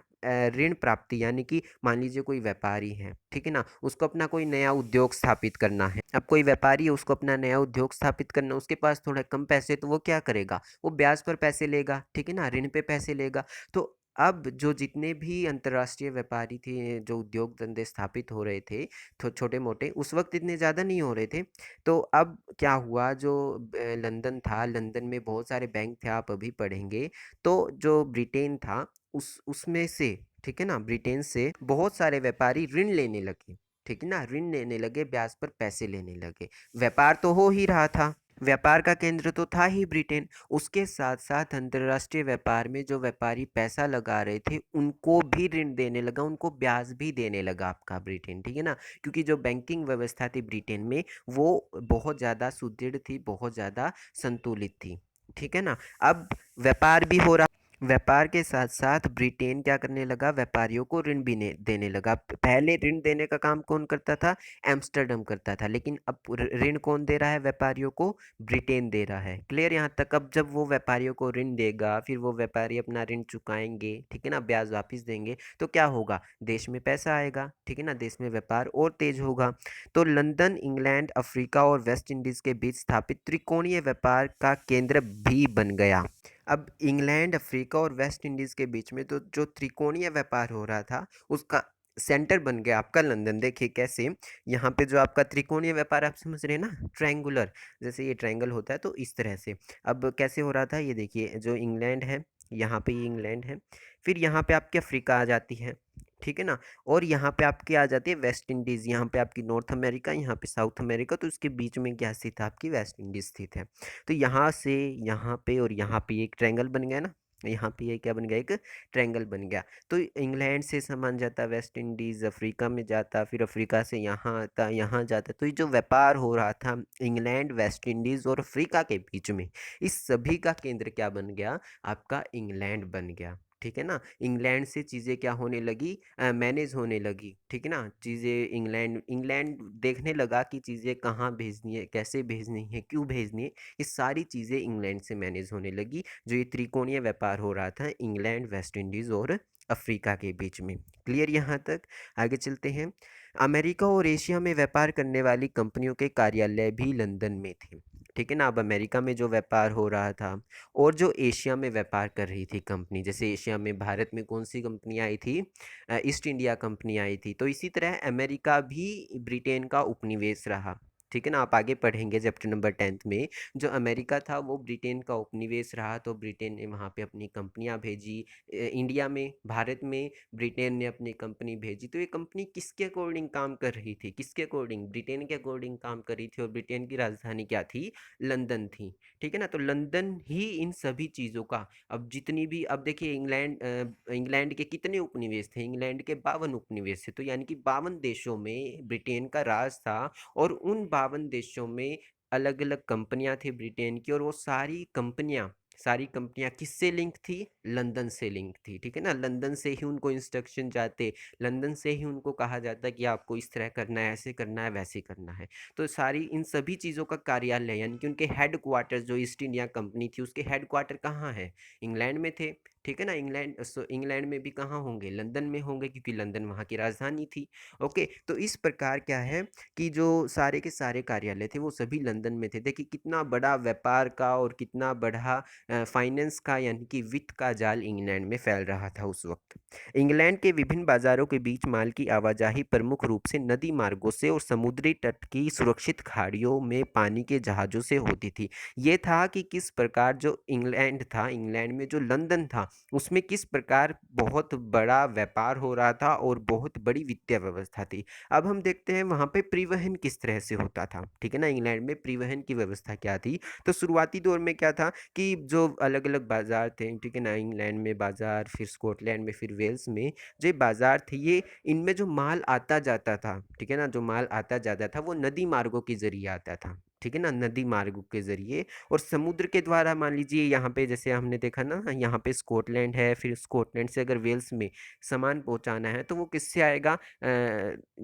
[SPEAKER 1] ऋण प्राप्ति यानी कि मान लीजिए कोई व्यापारी है, ठीक है ना, उसको अपना कोई नया उद्योग स्थापित करना है। अब कोई व्यापारी है, उसको अपना नया उद्योग स्थापित करना, उसके पास थोड़ा कम पैसे, तो वो क्या करेगा, वो ब्याज पर पैसे लेगा, ठीक है ना, ऋण पे पैसे लेगा। तो अब जो जितने भी अंतर्राष्ट्रीय व्यापारी थे, जो उद्योग धंधे स्थापित हो रहे थे, तो छोटे मोटे, उस वक्त इतने ज़्यादा नहीं हो रहे थे। तो अब क्या हुआ, जो लंदन था, लंदन में बहुत सारे बैंक थे, आप अभी पढ़ेंगे। तो जो ब्रिटेन था उसमें से, ठीक है ना, ब्रिटेन से बहुत सारे व्यापारी ऋण लेने लगे, ठीक है ना, ऋण लेने लगे, ब्याज पर पैसे लेने लगे। व्यापार तो हो ही रहा था, व्यापार का केंद्र तो था ही ब्रिटेन, उसके साथ साथ अंतर्राष्ट्रीय व्यापार में जो व्यापारी पैसा लगा रहे थे उनको भी ऋण देने लगा, उनको ब्याज भी देने लगा आपका ब्रिटेन, ठीक है ना। क्योंकि जो बैंकिंग व्यवस्था थी ब्रिटेन में वो बहुत ज़्यादा सुदृढ़ थी, बहुत ज़्यादा संतुलित थी, ठीक है ना। अब व्यापार भी हो रहा, व्यापार के साथ साथ ब्रिटेन क्या करने लगा, व्यापारियों को ऋण भी देने लगा। पहले ऋण देने का काम कौन करता था, एम्स्टर्डम करता था, लेकिन अब ऋण कौन दे रहा है व्यापारियों को, ब्रिटेन दे रहा है। क्लियर यहाँ तक। अब जब वो व्यापारियों को ऋण देगा, फिर वो व्यापारी अपना ऋण चुकाएंगे, ठीक है ना, ब्याज वापस देंगे, तो क्या होगा, देश में पैसा आएगा, ठीक है ना, देश में व्यापार और तेज होगा। तो लंदन इंग्लैंड अफ्रीका और वेस्ट इंडीज के बीच स्थापित त्रिकोणीय व्यापार का केंद्र भी बन गया। अब इंग्लैंड अफ्रीका और वेस्ट इंडीज के बीच में तो जो त्रिकोणीय व्यापार हो रहा था उसका सेंटर बन गया आपका लंदन। देखिए कैसे, यहाँ पे जो आपका त्रिकोणीय व्यापार आप समझ रहे हैं ना, ट्रायंगुलर, जैसे ये ट्रायंगल होता है तो इस तरह से। अब कैसे हो रहा था ये देखिए, जो इंग्लैंड है, यहाँ पे ये इंग्लैंड है, फिर यहाँ पे आपकी अफ्रीका आ जाती है, ठीक है ना, और यहाँ पे आपकी आ जाती है वेस्ट इंडीज़, यहाँ पे आपकी नॉर्थ अमेरिका, यहाँ पे साउथ अमेरिका, तो इसके बीच में क्या स्थित है, आपकी वेस्ट इंडीज़ स्थित है। तो यहाँ से यहाँ पे और यहाँ पे एक ट्रायंगल बन गया ना, यहाँ पे ये क्या बन गया, एक ट्रायंगल बन गया। तो इंग्लैंड से सामान जाता वेस्ट इंडीज़, अफ्रीका में जाता, फिर अफ्रीका से यहाँ आता, यहाँ जाता। तो ये जो व्यापार हो रहा था इंग्लैंड, वेस्ट इंडीज़ और अफ्रीका के बीच में, इस सभी का केंद्र क्या बन गया, आपका इंग्लैंड बन गया, ठीक है ना। इंग्लैंड से चीज़ें क्या होने लगी, मैनेज होने लगी, ठीक है ना। चीज़ें इंग्लैंड इंग्लैंड देखने लगा कि चीज़ें कहाँ भेजनी है, कैसे भेजनी है, क्यों भेजनी है, ये सारी चीज़ें इंग्लैंड से मैनेज होने लगी। जो ये त्रिकोणीय व्यापार हो रहा था इंग्लैंड, वेस्ट इंडीज़ और अफ्रीका के बीच में। क्लियर यहाँ तक। आगे चलते हैं। अमेरिका और एशिया में व्यापार करने वाली कंपनियों के कार्यालय भी लंदन में थे, ठीक है ना। अब अमेरिका में जो व्यापार हो रहा था और जो एशिया में व्यापार कर रही थी कंपनी, जैसे एशिया में भारत में कौन सी कंपनी आई थी, ईस्ट इंडिया कंपनी आई थी, तो इसी तरह अमेरिका भी ब्रिटेन का उपनिवेश रहा, ठीक है ना। आप आगे पढ़ेंगे चैप्टर नंबर 10 में, जो अमेरिका था वो ब्रिटेन का उपनिवेश रहा, तो ब्रिटेन ने वहाँ पे अपनी कंपनियाँ भेजी। इंडिया में, भारत में ब्रिटेन ने अपनी कंपनी भेजी। तो ये कंपनी किसके अकॉर्डिंग काम कर रही थी, किसके अकॉर्डिंग, ब्रिटेन के अकॉर्डिंग काम कर रही थी, और ब्रिटेन की राजधानी क्या थी, लंदन थी, ठीक है ना। तो लंदन ही इन सभी चीज़ों का, अब जितनी भी, अब देखिए इंग्लैंड के कितने उपनिवेश थे, इंग्लैंड के 52 उपनिवेश थे, तो यानी कि 52 देशों में ब्रिटेन का राज था, और उन 52 देशों में अलग अलग कंपनियां थी ब्रिटेन की, और वो सारी कंपनियां किससे लिंक थी, लंदन से लिंक थी, ठीक है ना। लंदन से ही उनको इंस्ट्रक्शन जाते, लंदन से ही उनको कहा जाता कि आपको इस तरह करना है, ऐसे करना है, वैसे करना है। तो सारी इन सभी चीज़ों का कार्यालय, यानी कि उनके हेड क्वार्टर, जो ईस्ट इंडिया कंपनी थी उसके हेड क्वार्टर कहाँ है, इंग्लैंड में थे, ठीक है ना। इंग्लैंड में भी कहाँ होंगे, लंदन में होंगे, क्योंकि लंदन वहाँ की राजधानी थी। ओके, तो इस प्रकार क्या है कि जो सारे के सारे कार्यालय थे वो सभी लंदन में थे। देखिए कितना बड़ा व्यापार का और कितना बड़ा फाइनेंस का, यानी कि वित्त का जाल इंग्लैंड में फैल रहा था उस वक्त। इंग्लैंड के विभिन्न बाजारों के बीच माल की आवाजाही प्रमुख रूप से नदी मार्गों से और समुद्री तट की सुरक्षित खाड़ियों में पानी के जहाज़ों से होती थी। ये था कि किस प्रकार जो इंग्लैंड था, इंग्लैंड में जो लंदन था, उसमें किस प्रकार बहुत बड़ा व्यापार हो रहा था और बहुत बड़ी वित्तीय व्यवस्था थी। अब हम देखते हैं वहाँ पे परिवहन किस तरह से होता था, ठीक है ना। इंग्लैंड में परिवहन की व्यवस्था क्या थी, तो शुरुआती दौर में क्या था कि जो अलग अलग बाजार थे, ठीक है ना, इंग्लैंड में बाजार, फिर स्कॉटलैंड में, फिर वेल्स में जो बाजार थे, ये इनमें जो माल आता जाता था, ठीक है ना, जो माल आता जाता था वो नदी मार्गों के जरिए आता था, ठीक है ना, नदी मार्गों के जरिए। और समुद्र के द्वारा, मान लीजिए यहाँ पे जैसे हमने देखा ना, यहाँ पे स्कॉटलैंड है, फिर स्कॉटलैंड से अगर वेल्स में सामान पहुँचाना है तो वो किससे आएगा,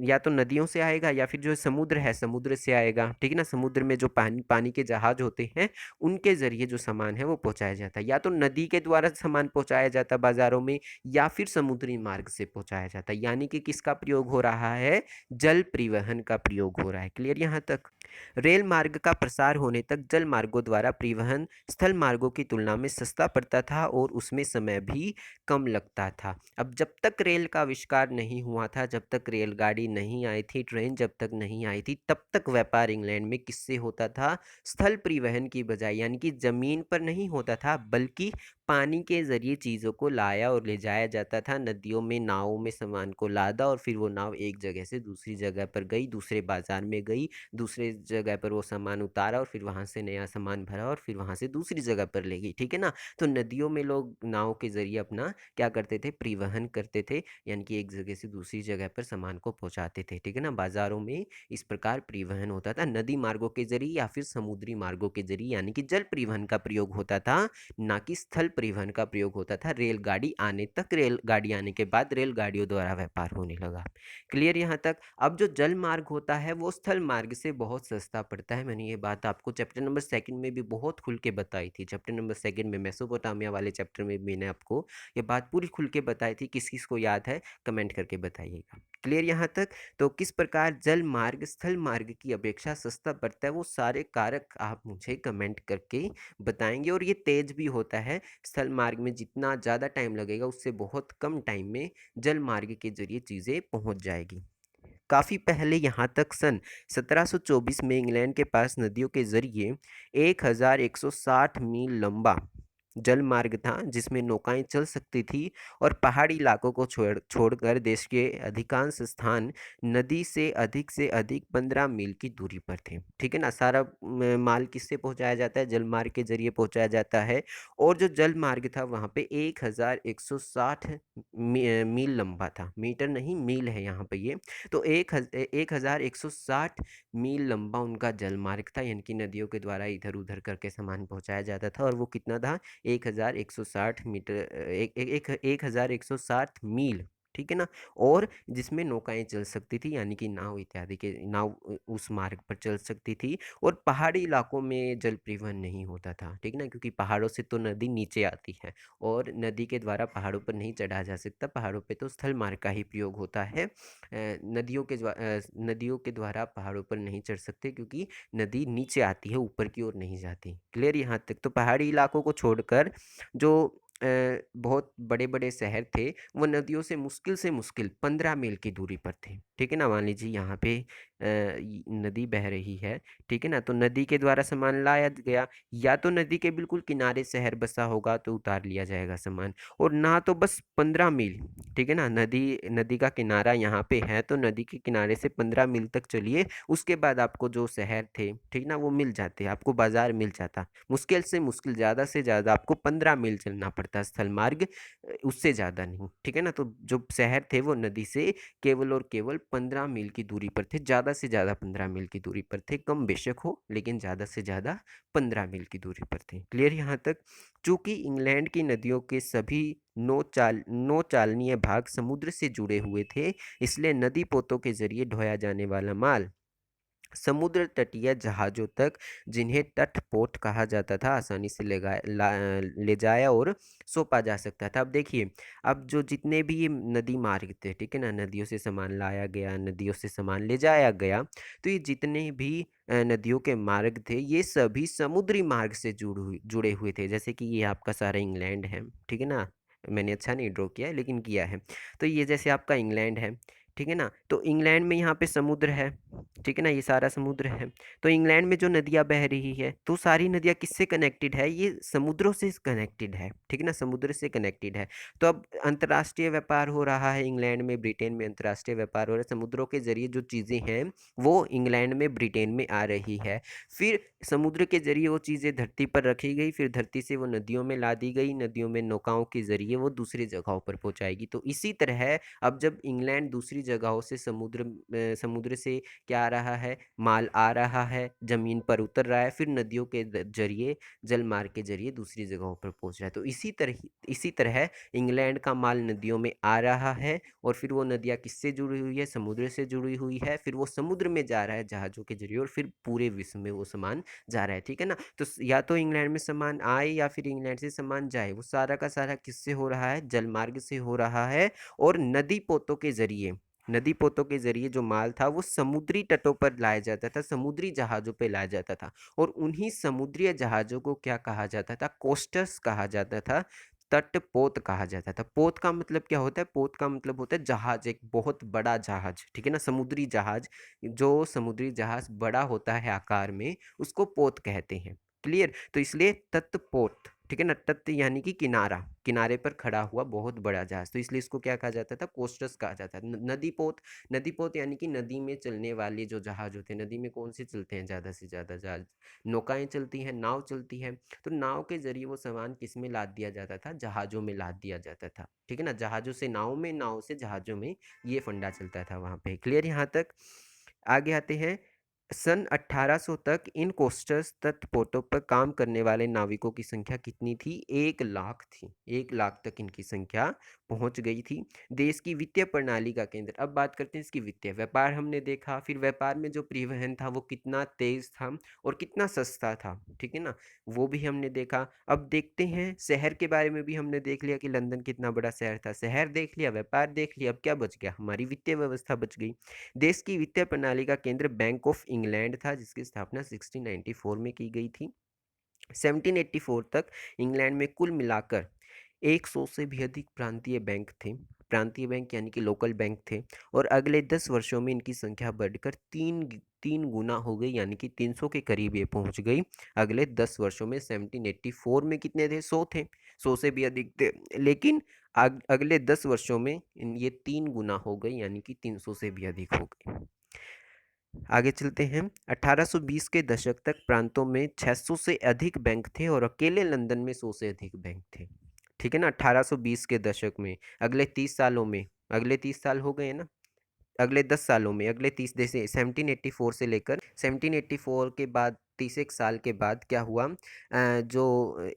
[SPEAKER 1] या तो नदियों से आएगा या फिर जो समुद्र है समुद्र से आएगा, ठीक है ना। समुद्र में जो पानी पानी के जहाज होते हैं उनके ज़रिए जो सामान है वो पहुँचाया जाता है, या तो नदी के द्वारा सामान पहुँचाया जाता है बाज़ारों में, या फिर समुद्री मार्ग से पहुँचाया जाता है। यानी कि किसका प्रयोग हो रहा है, जल परिवहन का प्रयोग हो रहा है। क्लियर यहाँ तक। रेल मार्ग का प्रसार होने तक जल मार्गों द्वारा परिवहन स्थल मार्गों की तुलना में सस्ता पड़ता था और उसमें समय भी कम लगता था। अब जब तक रेल का आविष्कार नहीं हुआ था, जब तक रेलगाड़ी नहीं आई थी, ट्रेन जब तक नहीं आई थी, तब तक व्यापार इंग्लैंड में किससे होता था, स्थल परिवहन की बजाय, यानी कि ज़मीन पर नहीं होता था, बल्कि पानी के ज़रिए चीज़ों को लाया और ले जाया जाता था। नदियों में नावों में सामान को लादा, और फिर वो नाव एक जगह से दूसरी जगह पर गई, दूसरे बाज़ार में गई, दूसरे जगह पर वो सामान उतारा और फिर वहाँ से नया सामान भरा और फिर वहाँ से दूसरी जगह पर ले गई, ठीक है ना। तो नदियों में लोग नाव के ज़रिए अपना क्या करते थे, परिवहन करते थे, यानी कि एक जगह से दूसरी जगह पर सामान को पहुँचाते थे, ठीक है ना। बाज़ारों में इस प्रकार परिवहन होता था, नदी मार्गों के ज़रिए या फिर समुद्री मार्गों के ज़रिए, यानी कि जल परिवहन का प्रयोग होता था, ना कि स्थल परिवहन का प्रयोग होता था। रेलगाड़ी आने तक, रेलगाड़ी आने के बाद रेलगाड़ियों द्वारा व्यापार होने लगा। क्लियर यहाँ तक। अब जो जल मार्ग होता है वो स्थल मार्ग से बहुत सस्ता पड़ता है। मैंने ये बात आपको चैप्टर नंबर 2 में भी बहुत खुल के बताई थी। चैप्टर नंबर 2 में मेसोपोटामिया वाले चैप्टर में मैंने आपको ये बात पूरी खुल के बताई थी। किस किस को याद है कमेंट करके बताइएगा। क्लियर यहाँ तक। तो किस प्रकार जल मार्ग स्थल मार्ग की अपेक्षा सस्ता पड़ता है, वो सारे कारक आप मुझे कमेंट करके बताएंगे। और ये तेज भी होता है, स्थल मार्ग में जितना ज़्यादा टाइम लगेगा उससे बहुत कम टाइम में जल मार्ग के जरिए चीज़ें पहुंच जाएगी। काफ़ी पहले यहाँ तक सन 1724 में इंग्लैंड के पास नदियों के जरिए 1160 मील लंबा जल मार्ग था, जिसमें नौकाएं चल सकती थी और पहाड़ी इलाकों को छोड़कर देश के अधिकांश स्थान नदी से अधिक 15 मील की दूरी पर थे, ठीक है ना। सारा माल किससे पहुंचाया जाता है, जल मार्ग के जरिए पहुंचाया जाता है। और जो जल मार्ग था वहाँ पे 1160 मील लंबा था, मीटर नहीं मील है यहाँ पे ये। तो 1160 मील लंबा उनका जल मार्ग था, यानी कि नदियों के द्वारा इधर उधर करके सामान पहुंचाया जाता था। और वो कितना था, 1160 मीटर, 1160 मील, ठीक है ना। और जिसमें नौकाएं चल सकती थी, यानी कि नाव इत्यादि के नाव उस मार्ग पर चल सकती थी। और पहाड़ी इलाकों में जल परिवहन नहीं होता था, ठीक है ना, क्योंकि पहाड़ों से तो नदी नीचे आती है और नदी के द्वारा पहाड़ों पर नहीं चढ़ा जा सकता। पहाड़ों पे तो स्थल मार्ग का ही प्रयोग होता है। नदियों के द्वारा पहाड़ों पर नहीं चढ़ सकते, क्योंकि नदी नीचे आती है, ऊपर की ओर नहीं जाती। क्लियर यहाँ तक। तो पहाड़ी इलाकों को छोड़कर जो बहुत बड़े बड़े शहर थे वो नदियों से मुश्किल 15 मील की दूरी पर थे, ठीक है ना। मान लीजिए यहाँ पे नदी बह रही है, ठीक है ना, तो नदी के द्वारा सामान लाया गया, या तो नदी के बिल्कुल किनारे शहर बसा होगा तो उतार लिया जाएगा सामान, और ना तो बस 15 मील, ठीक है ना। नदी का किनारा यहाँ पे है तो नदी के किनारे से 15 मील तक चलिए, उसके बाद आपको जो शहर थे, ठीक ना, वो मिल जाते, आपको बाजार मिल जाता। मुश्किल से मुश्किल ज़्यादा से ज़्यादा आपको 15 मील चलना पड़ता स्थल मार्ग, उससे ज़्यादा नहीं, ठीक है ना। तो जो शहर थे वो नदी से केवल और केवल 15 मील की दूरी पर थे, ज़्यादा से ज़्यादा 15 मील की दूरी पर थे, कम बेशक हो लेकिन ज़्यादा से ज़्यादा 15 मील की दूरी पर थे। क्लियर यहाँ तक। चूंकि इंग्लैंड की नदियों के सभी नौ चालनीय भाग समुद्र से जुड़े हुए थे, इसलिए नदी पोतों के जरिए ढोया जाने वाला माल समुद्र तटीय जहाज़ों तक, जिन्हें तटपोत कहा जाता था, आसानी से ले जाया और सौंपा जा सकता था। अब देखिए, अब जो जितने भी ये नदी मार्ग थे, ठीक है ना, नदियों से सामान लाया गया, नदियों से सामान ले जाया गया, तो ये जितने भी नदियों के मार्ग थे ये सभी समुद्री मार्ग से जुड़े हुए थे। जैसे कि ये आपका सारा इंग्लैंड है, ठीक है ना, मैंने अच्छा नहीं ड्रॉ किया है लेकिन किया है। तो ये जैसे आपका इंग्लैंड है, ठीक है ना, तो इंग्लैंड में यहाँ पे समुद्र है, ठीक है ना, ये सारा समुद्र है। तो इंग्लैंड में जो नदियाँ बह रही है तो सारी नदियाँ किससे कनेक्टेड है, ये समुद्रों से कनेक्टेड है, ठीक है ना, समुद्र से कनेक्टेड है। तो अब अंतर्राष्ट्रीय व्यापार हो रहा है इंग्लैंड में, ब्रिटेन में अंतर्राष्ट्रीय व्यापार हो रहा है, समुद्रों के जरिए जो चीज़ें हैं वो इंग्लैंड में ब्रिटेन में आ रही है। फिर समुद्र के जरिए वो चीज़ें धरती पर रखी गई, फिर धरती से वो नदियों में ला दी गई, नदियों में नौकाओं के जरिए वो दूसरी जगहों पर पहुँचाएगी। तो इसी तरह अब जब इंग्लैंड दूसरी जगहों से समुद्र से क्या आ रहा है, माल आ रहा है, जमीन पर उतर रहा है, फिर नदियों के जरिए जल मार्ग के जरिए दूसरी जगहों पर पहुंच रहा है। तो इसी तरह इंग्लैंड का माल नदियों में आ रहा है और फिर वो नदियाँ किससे जुड़ी हुई है, समुद्र से जुड़ी हुई है, फिर वो समुद्र में जा रहा है जहाज़ों के जरिए और फिर पूरे विश्व में वो सामान जा रहा है, ठीक है ना। तो या तो इंग्लैंड में सामान आए या फिर इंग्लैंड से सामान जाए, वो सारा का सारा किससे हो रहा है, जल मार्ग से हो रहा है। और नदी पोतों के जरिए जो माल था वो समुद्री तटों पर लाया जाता था, समुद्री जहाज़ों पे लाया जाता था। और उन्हीं समुद्री जहाज़ों को क्या कहा जाता था, कोस्टर्स कहा जाता था, तटपोत कहा जाता था। पोत का मतलब क्या होता है, पोत का मतलब होता है जहाज, एक बहुत बड़ा जहाज, ठीक है ना, समुद्री जहाज। जो समुद्री जहाज बड़ा होता है आकार में उसको पोत कहते हैं। क्लियर। तो इसलिए तटपोत, ठीक है ना। तट यानी कि किनारा, किनारे पर खड़ा हुआ बहुत बड़ा जहाज, तो इसलिए इसको क्या कहा जाता था, कोस्टर्स कहा जाता था। नदीपोत, नदीपोत यानी कि नदी में चलने वाले जो जहाज होते हैं, नदी में कौन से चलते हैं ज़्यादा से ज़्यादा जहाज, नौकाएं चलती हैं, नाव चलती है। तो नाव के जरिए वो सामान किस में लाद दिया जाता था, जहाज़ों में लाद दिया जाता था, ठीक है ना। जहाज़ों से नाव में, नाव से जहाज़ों में, ये फंडा चलता था वहाँ पे। क्लियर यहाँ तक। आगे आते हैं। सन 1800 तक इन कोस्टर्स तटपोतों पर काम करने वाले नाविकों की संख्या कितनी थी, 1 लाख थी। 1 लाख तक इनकी संख्या पहुंच गई थी। देश की वित्तीय प्रणाली का केंद्र। अब बात करते हैं इसकी वित्तीय। व्यापार हमने देखा, फिर व्यापार में जो परिवहन था वो कितना तेज था और कितना सस्ता था, ठीक है ना, वो भी हमने देखा। अब देखते हैं शहर के बारे में भी हमने देख लिया कि लंदन कितना बड़ा शहर था। शहर देख लिया, व्यापार देख लिया, अब क्या बच गया, हमारी वित्तीय व्यवस्था बच गई। देश की वित्तीय प्रणाली का केंद्र बैंक ऑफ इंग्लैंड था, जिसकी स्थापना 1694 में की गई थी। 1784 तक इंग्लैंड में कुल मिलाकर 100 से भी अधिक प्रांतीय बैंक थे। प्रांतीय बैंक यानी कि लोकल बैंक थे। और अगले 10 वर्षों में इनकी संख्या बढ़कर तीन तीन गुना हो गई, यानी कि 300 के करीब ये पहुंच गई अगले 10 वर्षों में। 1784 में कितने थे, 100 थे, 100 से भी अधिक थे। लेकिन अगले 10 वर्षों में ये 3 गुना हो गई, यानी कि 300 से भी अधिक हो गई। आगे चलते हैं। 1820 के दशक तक प्रांतों में 600 से अधिक बैंक थे और अकेले लंदन में 100 से अधिक बैंक थे, ठीक है ना। 1820 के दशक में, अगले 30 सालों में, अगले 30 साल हो गए ना, अगले 10 सालों में, अगले 30, जैसे 1784 से लेकर 1784 के बाद 30 साल के बाद क्या हुआ, जो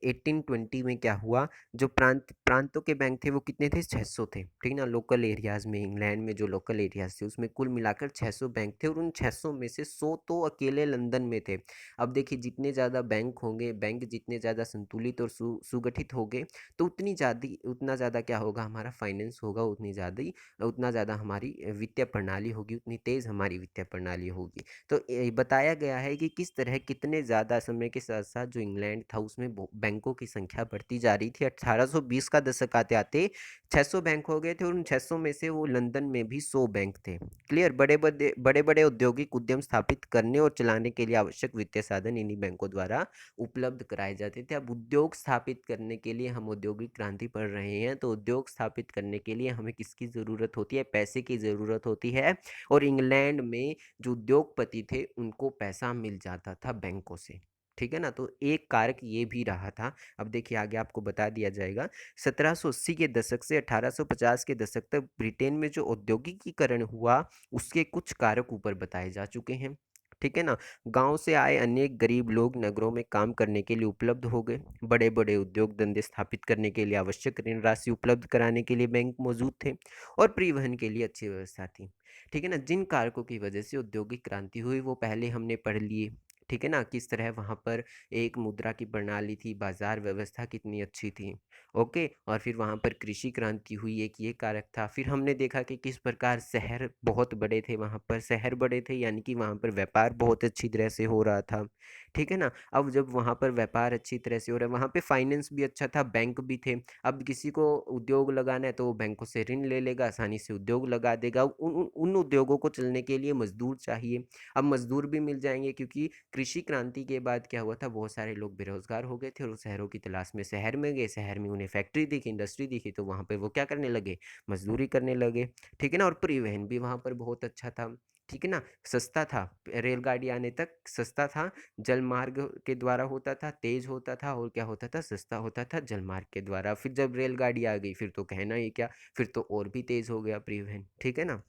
[SPEAKER 1] 1820 में क्या हुआ, जो प्रांतों के बैंक थे वो कितने थे, 600 थे, ठीक ना। लोकल एरियाज़ में, इंग्लैंड में जो लोकल एरियाज़ थे उसमें कुल मिलाकर 600 बैंक थे और उन 600 में से 100 तो अकेले लंदन में थे। अब देखिए, जितने ज़्यादा बैंक होंगे, बैंक जितने ज़्यादा संतुलित और सुगठित होंगे, तो उतना ज़्यादा क्या होगा, हमारा फाइनेंस होगा, उतना ज़्यादा हमारी वित्तीय प्रणाली होगी, उतनी तेज़ हमारी वित्तीय प्रणाली होगी। तो बताया गया है कि किस तरह कितने ज़्यादा समय के साथ साथ जो इंग्लैंड था उसमें बैंकों की संख्या बढ़ती जा रही थी। 1820 का दशक आते आते 600 बैंक हो गए थे और उन 600 में से वो लंदन में भी 100 बैंक थे। क्लियर। बड़े बड़े औद्योगिक उद्यम स्थापित करने और चलाने के लिए आवश्यक वित्तीय साधन इन्हीं बैंकों द्वारा उपलब्ध कराए जाते थे। अब उद्योग स्थापित करने के लिए, हम औद्योगिक क्रांति पढ़ रहे हैं, तो उद्योग स्थापित करने के लिए हमें किसकी ज़रूरत होती है, पैसे की ज़रूरत होती है। और इंग्लैंड में जो उद्योगपति थे उनको पैसा मिल जाता था बैंकों से, ठीक है ना। तो एक कारक ये भी रहा था। अब देखिए आगे आपको बता दिया जाएगा। 1780 के दशक से 1850 के दशक तक ब्रिटेन में जो औद्योगिकीकरण हुआ उसके कुछ कारक ऊपर बताए जा चुके हैं, ठीक है ना। गांव से आए अनेक गरीब लोग नगरों में काम करने के लिए उपलब्ध हो गए। बड़े बड़े उद्योग धंधे स्थापित करने के लिए आवश्यक ऋण राशि उपलब्ध कराने के लिए बैंक मौजूद थे और परिवहन के लिए अच्छी व्यवस्था थी, ठीक है ना। जिन कारकों की वजह से औद्योगिक क्रांति हुई वो पहले हमने पढ़ लिए, ठीक है ना। किस तरह वहाँ पर एक मुद्रा की प्रणाली थी, बाजार व्यवस्था कितनी अच्छी थी, ओके। और फिर वहाँ पर कृषि क्रांति हुई, एक ये कारक था। फिर हमने देखा कि किस प्रकार शहर बहुत बड़े थे, वहाँ पर शहर बड़े थे, यानी कि वहाँ पर व्यापार बहुत अच्छी तरह से हो रहा था, ठीक है ना। अब जब वहाँ पर व्यापार अच्छी तरह से हो रहा है, वहाँ पे फाइनेंस भी अच्छा था, बैंक भी थे। अब किसी को उद्योग लगाना है तो वो बैंकों से ऋण ले लेगा, आसानी से उद्योग लगा देगा। उन उद्योगों को चलने के लिए मजदूर चाहिए। अब मजदूर भी मिल जाएंगे, क्योंकि कृषि क्रांति के बाद क्या हुआ था, बहुत सारे लोग बेरोजगार हो गए थे और शहरों की तलाश में शहर में गए। शहर में उन्हें फैक्ट्री दिखी, इंडस्ट्री दिखी, तो वहाँ पर वो क्या करने लगे, मजदूरी करने लगे, ठीक है ना। और परिवहन भी वहाँ पर बहुत अच्छा था, ठीक है ना, सस्ता था। रेलगाड़ी आने तक सस्ता था, जल मार्ग के द्वारा होता था, तेज होता था, और क्या होता था, सस्ता होता था जल मार्ग के द्वारा। फिर जब रेलगाड़ी आ गई फिर तो कहना ही क्या, फिर तो और भी तेज हो गया परिवहन, ठीक है ना।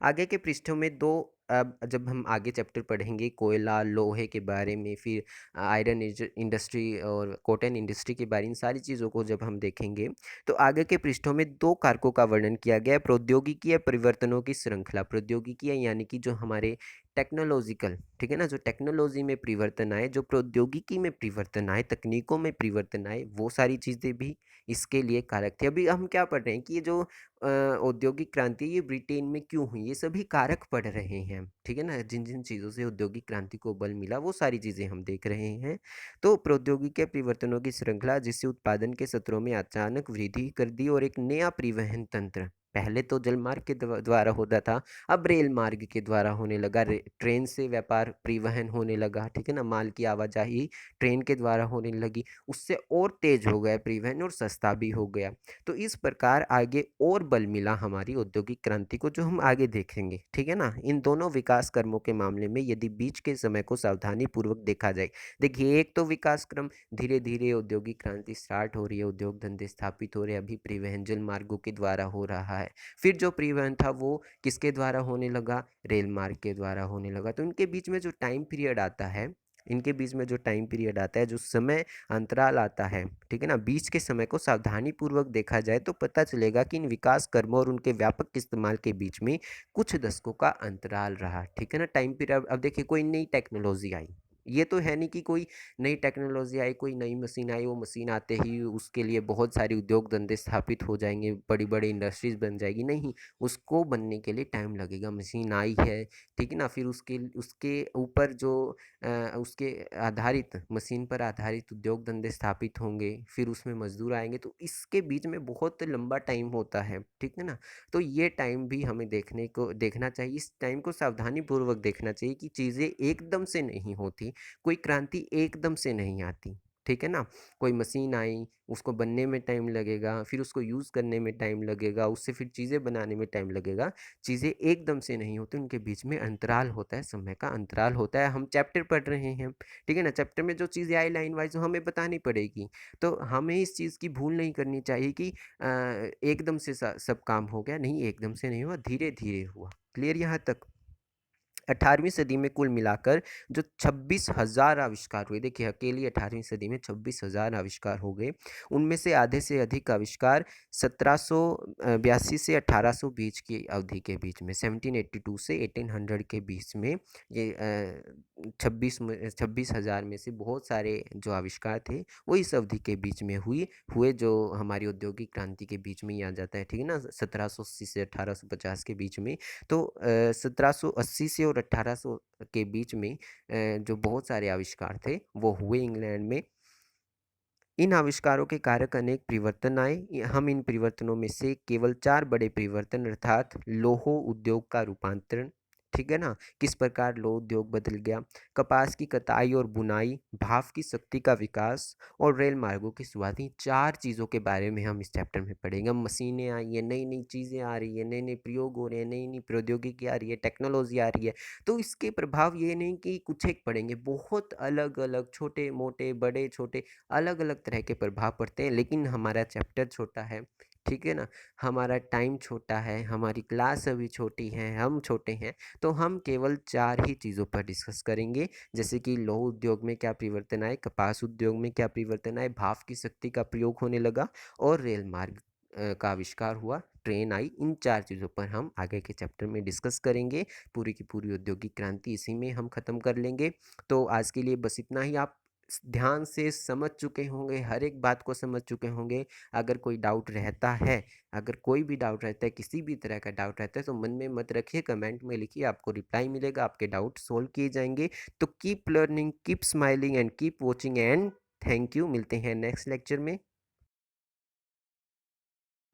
[SPEAKER 1] आगे के पृष्ठों में दो, अब जब हम आगे चैप्टर पढ़ेंगे कोयला लोहे के बारे में, फिर आयरन इंडस्ट्री और कॉटन इंडस्ट्री के बारे में, इन सारी चीज़ों को जब हम देखेंगे, तो आगे के पृष्ठों में दो कारकों का वर्णन किया गया है। प्रौद्योगिकीय परिवर्तनों की श्रृंखला। प्रौद्योगिकी यानी कि जो हमारे टेक्नोलॉजिकल, ठीक है ना, जो टेक्नोलॉजी में परिवर्तन आए, जो प्रौद्योगिकी में परिवर्तन आए, तकनीकों में परिवर्तन आए, वो सारी चीज़ें भी इसके लिए कारक थे। अभी हम क्या पढ़ रहे हैं कि ये जो औद्योगिक क्रांति ये ब्रिटेन में क्यों हुई, ये सभी कारक पढ़ रहे हैं, ठीक है ना। जिन जिन चीज़ों से औद्योगिक क्रांति को बल मिला वो सारी चीज़ें हम देख रहे हैं। तो प्रौद्योगिकी परिवर्तनों की श्रृंखला जिससे उत्पादन के सत्रों में अचानक वृद्धि कर दी और एक नया परिवहन तंत्र, पहले तो जलमार्ग के द्वारा होता था, अब रेल मार्ग के द्वारा होने लगा। ट्रेन से व्यापार परिवहन होने लगा, ठीक है ना, माल की आवाजाही ट्रेन के द्वारा होने लगी, उससे और तेज हो गया परिवहन और सस्ता भी हो गया। तो इस प्रकार आगे और बल मिला हमारी औद्योगिक क्रांति को, जो हम आगे देखेंगे, ठीक है ना। इन दोनों विकास कर्मों के मामले में यदि बीच के समय को सावधानी पूर्वक देखा जाए, देखिए एक तो विकास क्रम, धीरे धीरे औद्योगिक क्रांति स्टार्ट हो रही है, उद्योग धंधे स्थापित हो रहे हैं, अभी परिवहन जल मार्गों के द्वारा हो रहा है। फिर जो परिवहन था वो किसके द्वारा होने लगा, रेल मार्ग के द्वारा होने लगा। तो इनके बीच में जो टाइम पीरियड आता है, इनके बीच में जो टाइम पीरियड आता है, जो समय अंतराल आता है, ठीक है ना, बीच के समय को सावधानी पूर्वक देखा जाए तो पता चलेगा कि इन विकास कर्मों और उनके व्यापक इस्तेमाल के बीच में कुछ दशकों का अंतराल रहा, ठीक है ना, टाइम पीरियड। अब देखिए कोई नई टेक्नोलॉजी आई, ये तो है नहीं कि कोई नई टेक्नोलॉजी आई, कोई नई मशीन आई, वो मशीन आते ही उसके लिए बहुत सारे उद्योग धंधे स्थापित हो जाएंगे, बड़ी बड़ी इंडस्ट्रीज बन जाएगी, नहीं। उसको बनने के लिए टाइम लगेगा। मशीन आई है, ठीक है ना, फिर उसके उसके ऊपर जो उसके आधारित, मशीन पर आधारित उद्योग धंधे स्थापित होंगे, फिर उसमें मजदूर आएंगे, तो इसके बीच में बहुत लंबा टाइम होता है, ठीक है ना। तो ये टाइम भी हमें देखना चाहिए, इस टाइम को सावधानी पूर्वक देखना चाहिए कि चीज़ें एकदम से नहीं होती, कोई क्रांति एकदम से नहीं आती, ठीक है ना। कोई मशीन आई, उसको बनने में टाइम लगेगा, फिर उसको यूज़ करने में टाइम लगेगा, उससे फिर चीज़ें बनाने में टाइम लगेगा। चीज़ें एकदम से नहीं होती, उनके बीच में अंतराल होता है, समय का अंतराल होता है। हम चैप्टर पढ़ रहे हैं, ठीक है ना, चैप्टर में जो चीज़ें आई लाइन वाइज हमें बतानी पड़ेगी। तो हमें इस चीज़ की भूल नहीं करनी चाहिए कि एकदम से सब काम हो गया, नहीं, एकदम से नहीं हुआ, धीरे धीरे हुआ। क्लियर यहाँ तक। 18वीं सदी में कुल मिलाकर जो 26,000 आविष्कार हुए, देखिए अकेली 18वीं सदी में 26,000 आविष्कार हो गए। उनमें से आधे से अधिक आविष्कार 1782 से 1800 बीच की अवधि के बीच में, 1782 से 1800 के बीच में, ये 26,000 में से बहुत सारे जो आविष्कार थे वो इस अवधि के बीच में हुए, जो हमारी औद्योगिक क्रांति के बीच में ही आ जाता है, ठीक है ना, 1780 से 1850 के बीच में। तो 1780 से और 1800 के बीच में जो बहुत सारे आविष्कार थे वो हुए इंग्लैंड में। इन आविष्कारों के कारक अनेक परिवर्तन आए। हम इन परिवर्तनों में से केवल 4 बड़े परिवर्तन, अर्थात लौह उद्योग का रूपांतरण, ठीक है ना, किस प्रकार लौह उद्योग बदल गया, कपास की कताई और बुनाई, भाप की शक्ति का विकास और रेल मार्गों की शुरुआत, इन 4 चीज़ों के बारे में हम इस चैप्टर में पढ़ेंगे। मशीनें आई है, नई नई चीज़ें आ रही है, नए नए प्रयोग हो रहे हैं, नई नई प्रौद्योगिकी आ रही है, टेक्नोलॉजी आ रही है। तो इसके प्रभाव ये नहीं कि कुछ एक पढ़ेंगे, बहुत अलग अलग, छोटे मोटे, बड़े छोटे, अलग अलग तरह के प्रभाव पड़ते हैं। लेकिन हमारा चैप्टर छोटा है, ठीक है ना, हमारा टाइम छोटा है, हमारी क्लास अभी छोटी है, हम छोटे हैं, तो हम केवल 4 ही चीज़ों पर डिस्कस करेंगे। जैसे कि लौह उद्योग में क्या परिवर्तन आए, कपास उद्योग में क्या परिवर्तन आए, भाप की शक्ति का प्रयोग होने लगा और रेल मार्ग का आविष्कार हुआ, ट्रेन आई। इन 4 चीज़ों पर हम आगे के चैप्टर में डिस्कस करेंगे। पूरी की पूरी औद्योगिक क्रांति इसी में हम ख़त्म कर लेंगे। तो आज के लिए बस इतना ही। आप ध्यान से समझ चुके होंगे, हर एक बात को समझ चुके होंगे। अगर कोई डाउट रहता है, अगर कोई भी डाउट रहता है, किसी भी तरह का डाउट रहता है, तो मन में मत रखिए, कमेंट में लिखिए, आपको रिप्लाई मिलेगा, आपके डाउट सोल्व किए जाएंगे। तो keep learning, keep smiling and keep watching and thank you. मिलते हैं नेक्स्ट लेक्चर में।